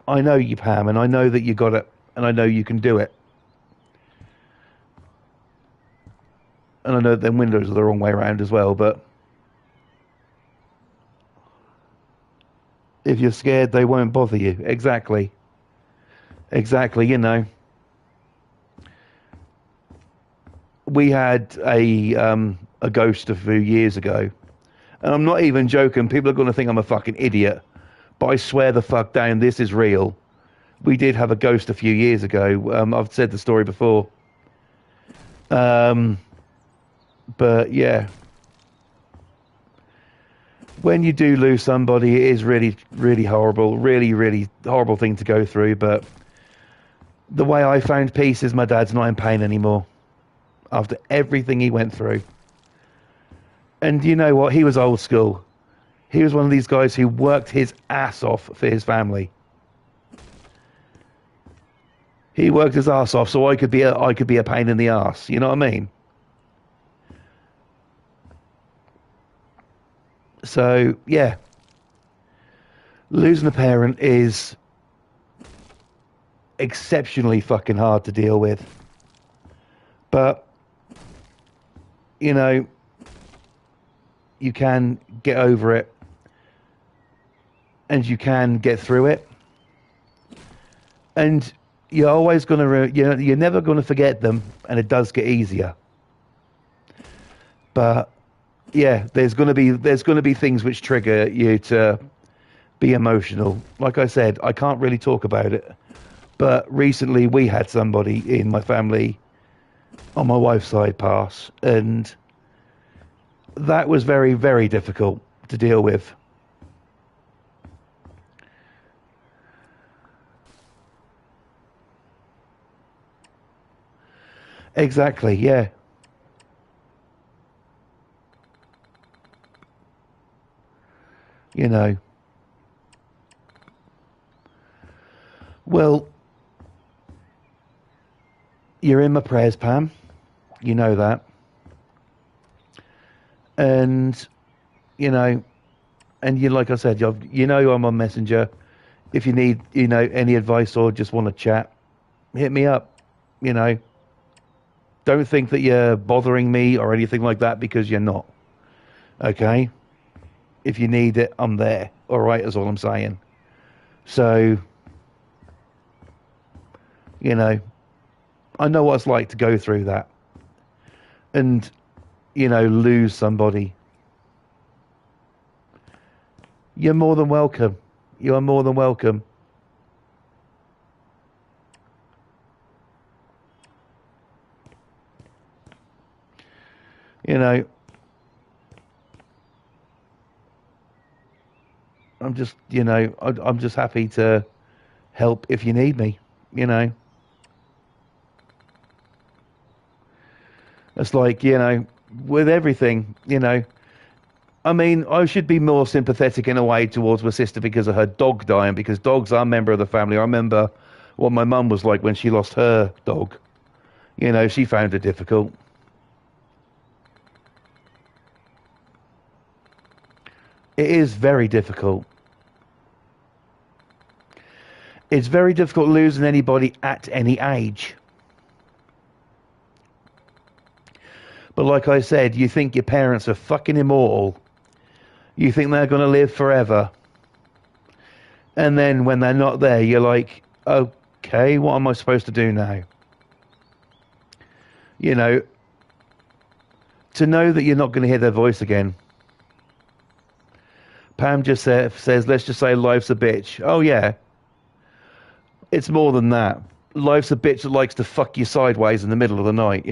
I know you, Pam, and I know that you got it, and I know you can do it. And I know them windows are the wrong way around as well, but if you're scared, they won't bother you. Exactly. Exactly, you know. We had a ghost a few years ago. And I'm not even joking. People are going to think I'm a fucking idiot. But I swear the fuck down, this is real. We did have a ghost a few years ago. I've said the story before. But yeah, when you do lose somebody, it is really, really horrible, really, really horrible thing to go through. But the way I found peace is my dad's not in pain anymore. after everything he went through. And you know what? He was old school. He was one of these guys who worked his ass off for his family. He worked his ass off so I could be a pain in the ass. You know what I mean? So, yeah. Losing a parent is exceptionally fucking hard to deal with. But, you know, you can get over it and you can get through it. And you're always going to, you're never going to forget them, and it does get easier. But yeah, there's going to be things which trigger you to be emotional. Like I said, I can't really talk about it, but recently we had somebody in my family on my wife's side pass, and that was very, very difficult to deal with. Exactly, yeah. You know. Well, you're in my prayers, Pam. You know that. And, you know, and you, like I said, you know I'm on Messenger. If you need, any advice or just want to chat, hit me up. You know, don't think that you're bothering me or anything like that, because you're not. Okay? If you need it, I'm there. All right, is all I'm saying. So, I know what it's like to go through that and, lose somebody. You're more than welcome. You are more than welcome. I'm just, I'm just happy to help if you need me, It's like, with everything, I mean, I should be more sympathetic in a way towards my sister because of her dog dying, because dogs are a member of the family. I remember what my mum was like when she lost her dog. She found it difficult. It is very difficult. It's very difficult losing anybody at any age. But like I said, you think your parents are fucking immortal. You think they're going to live forever. And then when they're not there, you're like, okay, what am I supposed to do now? To know that you're not going to hear their voice again. Pam just says, let's just say life's a bitch. Oh, yeah. It's more than that. Life's a bitch that likes to fuck you sideways in the middle of the night,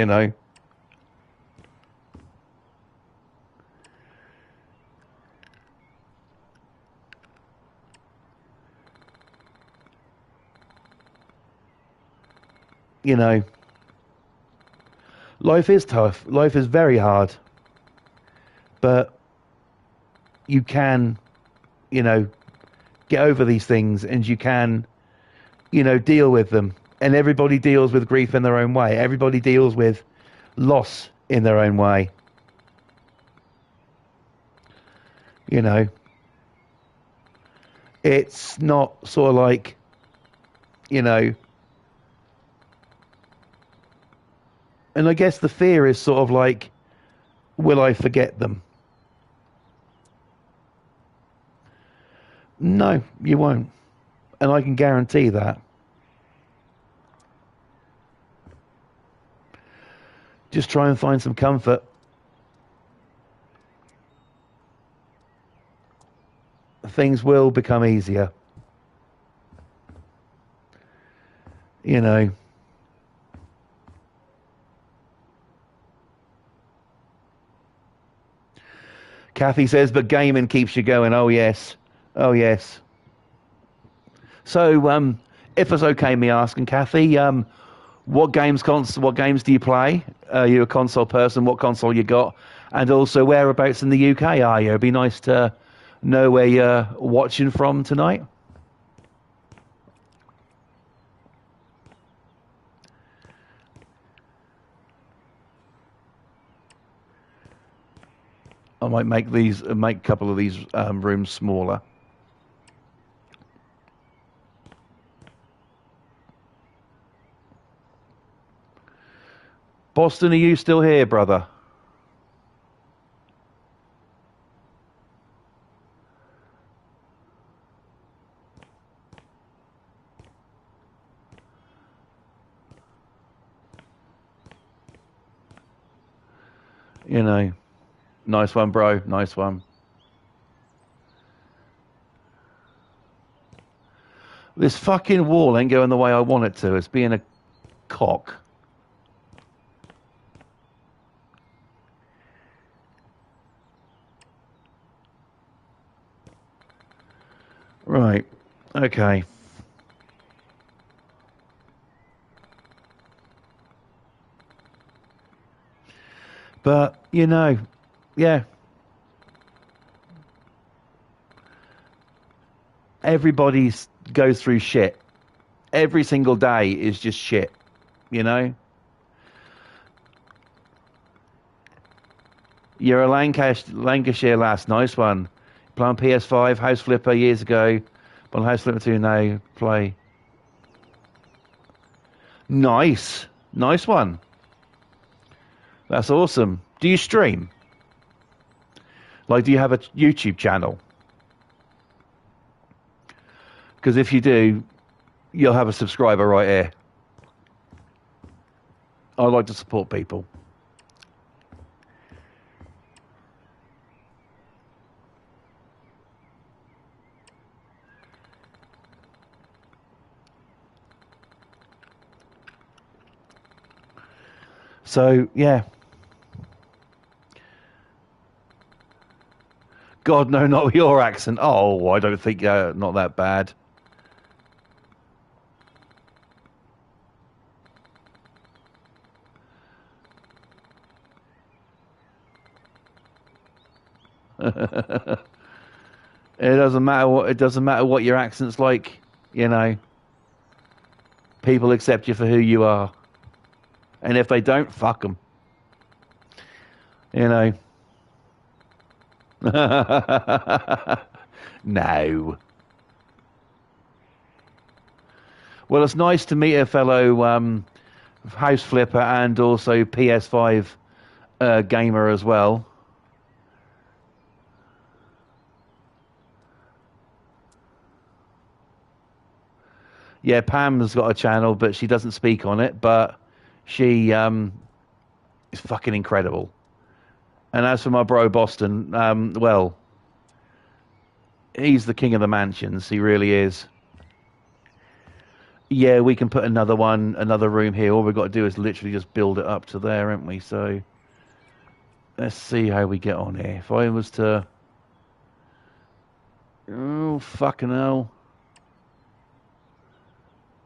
Life is tough. Life is very hard. But you can, get over these things, and you can, deal with them. And everybody deals with grief in their own way. Everybody deals with loss in their own way. It's not sort of like, and I guess the fear is sort of like, will I forget them? No, you won't. And I can guarantee that. Just try and find some comfort. Things will become easier. Kathy says, but gaming keeps you going. Oh, yes. Oh, yes. So, if it's okay me asking, Kathy, What games do you play? Are you a console person? What console you got? And also, whereabouts in the UK are you? It'd be nice to know where you're watching from tonight. I might make a couple of these rooms smaller. Boston, are you still here, brother? You know, nice one, bro. Nice one. This fucking wall ain't going the way I want it to. It's being a cock. Right. Okay. But, you know, yeah. Everybody goes through shit. Every single day is just shit, you know? You're a Lancashire lass. Nice one. Play on PS5, House Flipper years ago. But on House Flipper 2 now, play. Nice. Nice one. That's awesome. Do you stream? Like, do you have a YouTube channel? Because if you do, you'll have a subscriber right here. I like to support people. So, yeah. God, no, not your accent. Oh, I don't think not that bad. It doesn't matter what your accent's like, you know. People accept you for who you are. And if they don't, fuck them. You know. No. Well, it's nice to meet a fellow House Flipper and also PS5 gamer as well. Yeah, Pam's got a channel, but she doesn't speak on it. But she is fucking incredible. And as for my bro Boston, well, he's the king of the mansions. He really is. Yeah, we can put another room here. All we've got to do is literally just build it up to there, haven't we? So let's see how we get on here. If I was to... Oh, fucking hell.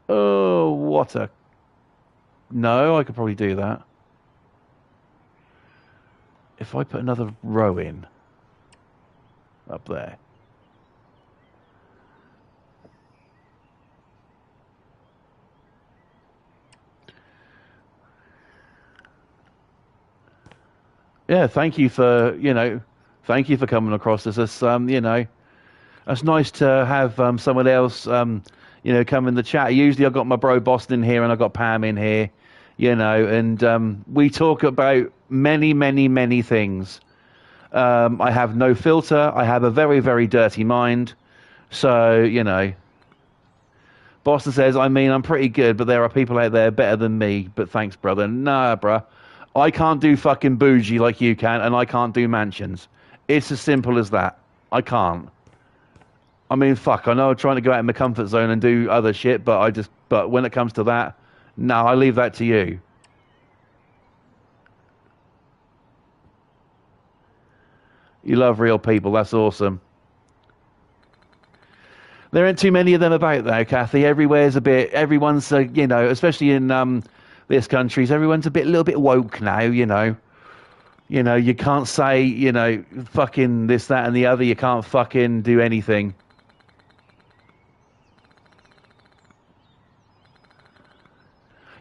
Oh, what a... No, I could probably do that. If I put another row in up there. Yeah, thank you for coming across this. It's, it's nice to have someone else, come in the chat. Usually I've got my bro Boston here and I've got Pam in here, and we talk about many, many, many things. I have no filter. I have a very, very dirty mind. So, Boston says, I'm pretty good, but there are people out there better than me. But thanks, brother. Nah, bruh. I can't do fucking bougie like you can, and I can't do mansions. It's as simple as that. I can't. I mean, fuck, I know I'm trying to go out of my comfort zone and do other shit, but when it comes to that, no, I leave that to you. You love real people. That's awesome. There aren't too many of them about, though, Kathy. Everyone's, especially in this country's everyone's a little bit woke now, you know. You know, you can't say, you know, fucking this, that, and the other. You can't fucking do anything.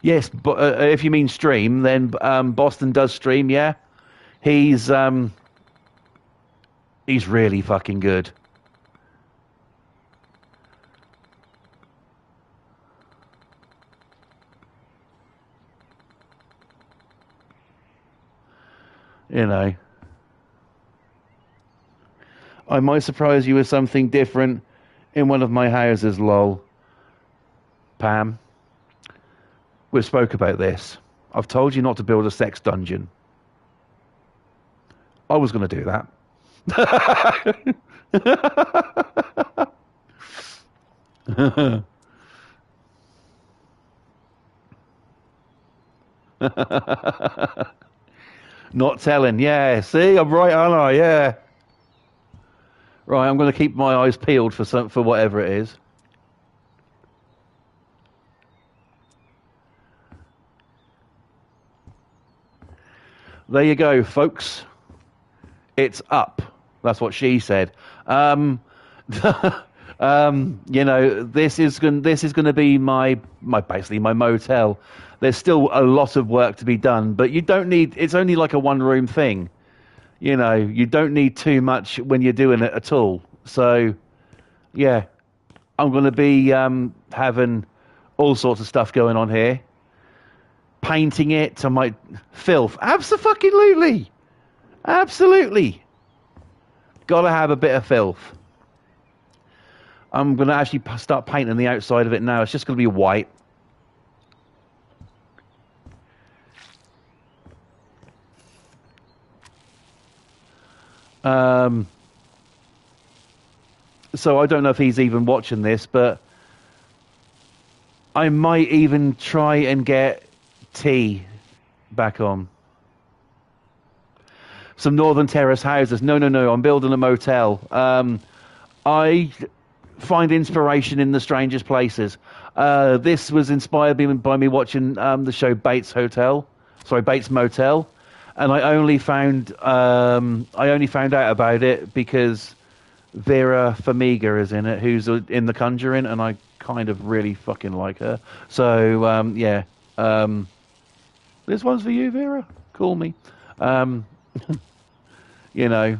Yes, but if you mean stream, then Boston does stream. Yeah, he's really fucking good. You know, I might surprise you with something different in one of my houses, lol. Pam, we spoke about this. I've told you not to build a sex dungeon. I was going to do that. Not telling. Yeah, see, I'm right, aren't I? Yeah. Right, I'm going to keep my eyes peeled for whatever it is. There you go, folks. It's up. That's what she said. You know, this is going to be my basically my motel. There's still a lot of work to be done, but you don't need. It's only like a one-room thing. You know, you don't need too much when you're doing it at all. So, yeah, I'm going to be having all sorts of stuff going on here. Painting it to my filth. Absolutely. Absolutely. Gotta have a bit of filth. I'm going to actually start painting the outside of it now. It's just going to be white. So I don't know if he's even watching this, but I might even try and get T back on. Some Northern Terrace houses. No. I'm building a motel. I find inspiration in the strangest places. This was inspired by me watching the show Bates Motel, and I only found out about it because Vera Farmiga is in it, who's in The Conjuring, and I kind of really fucking like her. So yeah, this one's for you, Vera. Call me. You know.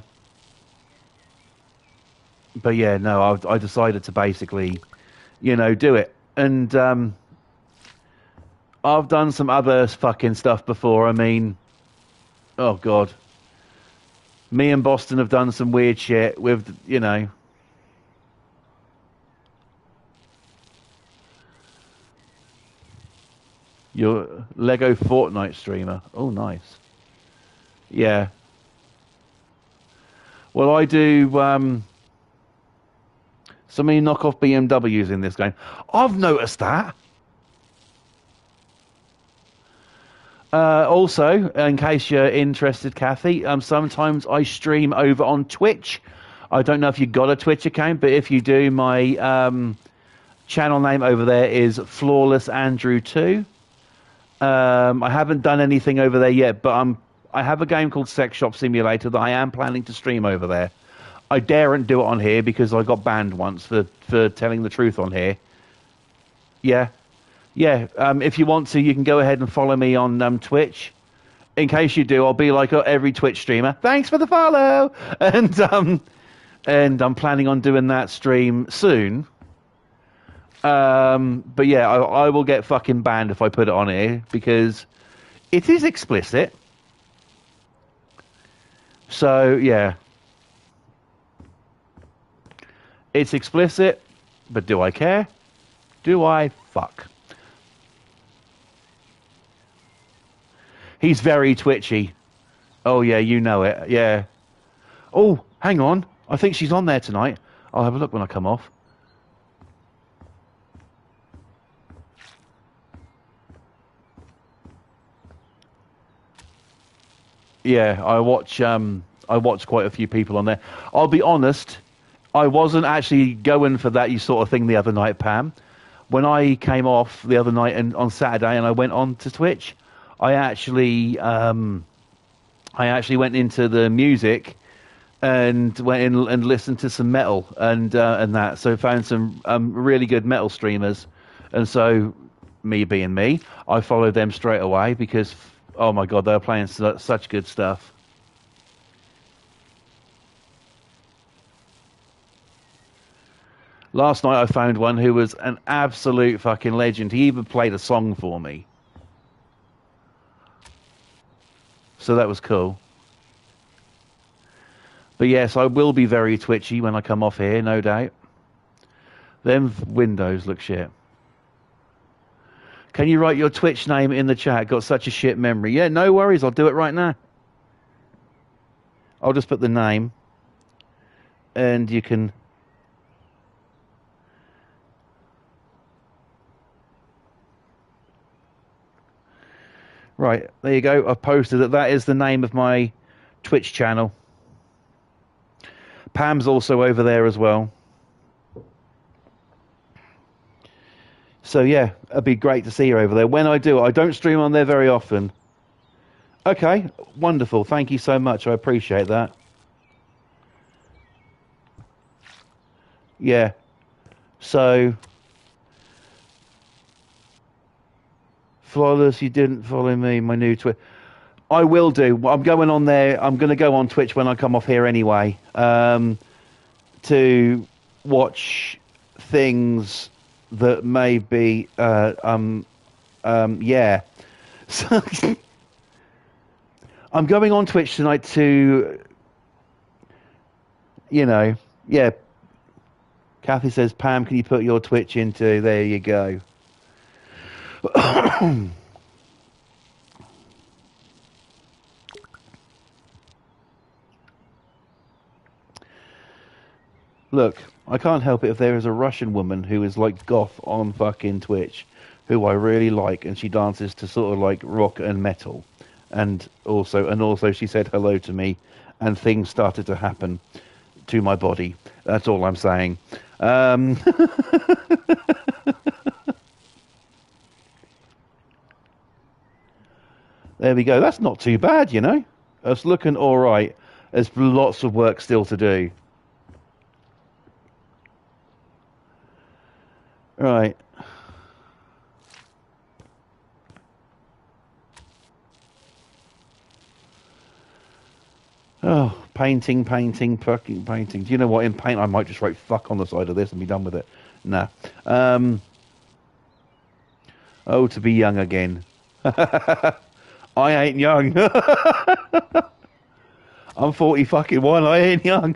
But yeah, no, I decided to basically, you know, do it. And I've done some other fucking stuff before. I mean, oh God. Me and Boston have done some weird shit with, you know. Your Lego Fortnite streamer. Oh, nice. Yeah. Well, I do so many knockoff BMWs in this game. I've noticed that. Also, in case you're interested, Kathy, sometimes I stream over on Twitch. I don't know if you've got a Twitch account, but if you do, my channel name over there is Flawless Andrew 2. I haven't done anything over there yet, but I have a game called Sex Shop Simulator that I am planning to stream over there. I daren't do it on here because I got banned once for telling the truth on here. Yeah. Yeah, if you want to, you can go ahead and follow me on Twitch. In case you do, I'll be like every Twitch streamer. Thanks for the follow! And I'm planning on doing that stream soon. But yeah, I will get fucking banned if I put it on here because it is explicit. So, yeah. It's explicit, but do I care? Do I? Fuck. He's very twitchy. Oh, yeah, you know it. Yeah. Oh, hang on. I think she's on there tonight. I'll have a look when I come off. Yeah, I watch quite a few people on there. I'll be honest, I wasn't actually going for that sort of thing the other night, Pam. when I came off the other night and on Saturday and I went on to Twitch, I actually went into the music and went in and listened to some metal and that. So found some really good metal streamers, and so me being me, I followed them straight away because oh my god, they were playing such good stuff. Last night I found one who was an absolute fucking legend. He even played a song for me. So that was cool. But yes, I will be very twitchy when I come off here, no doubt. Them windows look shit. Can you write your Twitch name in the chat? Got such a shit memory. Yeah, no worries. I'll do it right now. I'll just put the name. And you can... Right, there you go. I've posted it. That is the name of my Twitch channel. Pam's also over there as well. So yeah, it'd be great to see you over there. When I do, I don't stream on there very often. Okay, wonderful. Thank you so much. I appreciate that. Yeah. So... Flawless, you didn't follow me, my new Twitch. I will do. I'm going on there. I'm going to go on Twitch when I come off here anyway, to watch things that may be, yeah. So I'm going on Twitch tonight to, you know, yeah. Kathy says, Pam, can you put your Twitch into? There you go. Look, I can't help it if there is a Russian woman who is like goth on fucking Twitch, who I really like, and she dances to sort of like rock and metal, and also she said hello to me, and things started to happen to my body. That's all I'm saying. There we go. That's not too bad, you know. It's looking all right. There's lots of work still to do. Right. Oh, painting, fucking painting. Do you know what? In paint, I might just write "fuck" on the side of this and be done with it. Nah. Oh, to be young again. I ain't young. I'm 40 fucking one. I ain't young.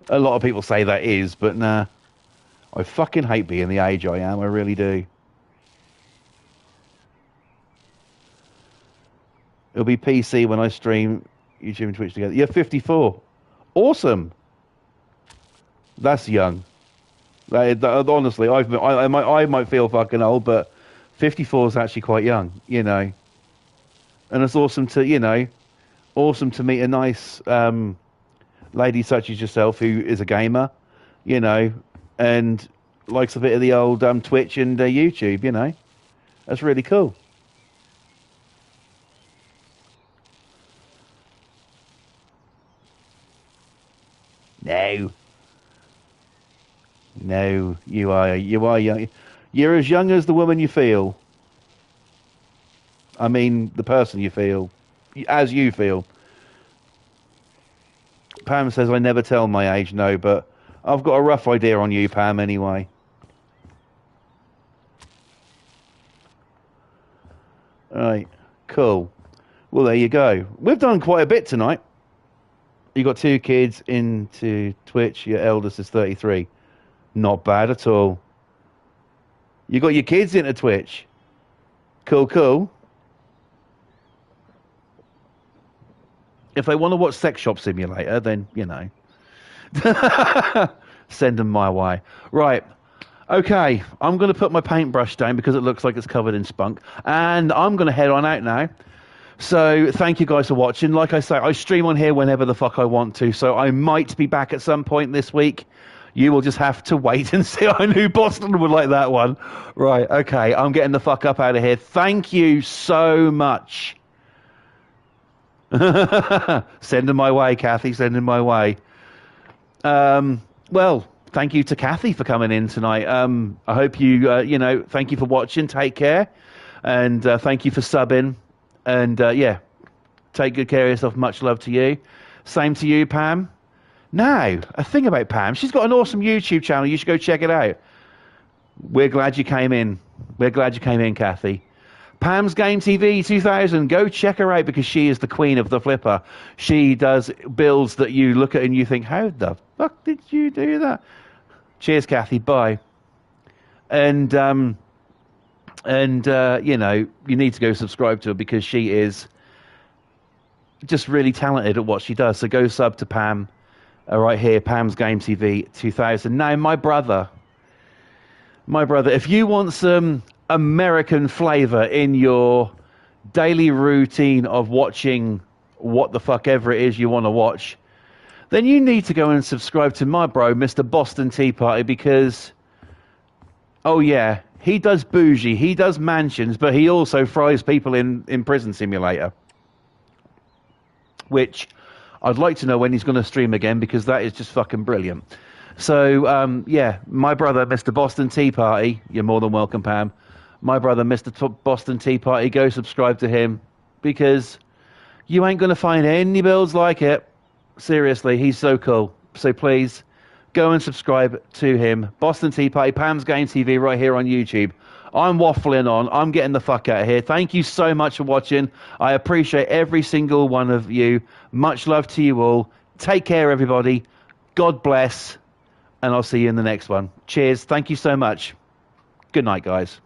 A lot of people say that is, but nah. I fucking hate being the age I am. I really do. It'll be PC when I stream YouTube and Twitch together. You're 54. Awesome. That's young. Honestly, I might feel fucking old, but 54 is actually quite young, you know. And it's awesome to, you know, awesome to meet a nice lady such as yourself who is a gamer, you know, and likes a bit of the old Twitch and YouTube, you know. That's really cool. No. No, you are young. You're as young as the woman you feel. I mean, the person you feel. As you feel. Pam says, I never tell my age, no, but I've got a rough idea on you, Pam, anyway. Right, cool. Well, there you go. We've done quite a bit tonight. You got 2 kids into Twitch. Your eldest is 33. Not bad at all. You got your kids into Twitch. Cool, cool. If they want to watch Sex Shop Simulator, then, you know. Send them my way. Right. Okay. I'm going to put my paintbrush down because it looks like it's covered in spunk. And I'm going to head on out now. So thank you guys for watching. Like I say, I stream on here whenever the fuck I want to, so I might be back at some point this week. You will just have to wait and see. I knew Boston would like that one. Right, okay, I'm getting the fuck up out of here. Thank you so much. Send them my way, Kathy, send them my way. Well, thank you to Kathy for coming in tonight. I hope you, thank you for watching. Take care. And thank you for subbing. And yeah, take good care of yourself. Much love to you. Same to you, Pam. Now, a thing about Pam, she's got an awesome YouTube channel. You should go check it out. We're glad you came in. We're glad you came in, Kathy. Pam's Game TV 2000. Go check her out because she is the queen of the flipper. She does builds that you look at and you think, how the fuck did you do that? Cheers, Kathy. Bye. And you know, you need to go subscribe to her because she is just really talented at what she does. So go sub to Pam right here, Pam's Game TV 2000. Now, my brother, if you want some American flavor in your daily routine of watching what the fuck ever it is you want to watch, then you need to go and subscribe to my bro, Mr. Boston Tea Party, because, oh yeah, he does bougie, he does mansions, but he also fries people in Prison Simulator. Which I'd like to know when he's going to stream again, because that is just fucking brilliant. So, yeah, my brother, Mr. Boston Tea Party, you're more than welcome, Pam. My brother, Mr. Boston Tea Party, go subscribe to him, because you ain't going to find any builds like it. Seriously, he's so cool. So please, go and subscribe to him. Boston Tea Party, Pam's Game TV, right here on YouTube. I'm waffling on. I'm getting the fuck out of here. Thank you so much for watching. I appreciate every single one of you. Much love to you all. Take care, everybody. God bless. And I'll see you in the next one. Cheers. Thank you so much. Good night, guys.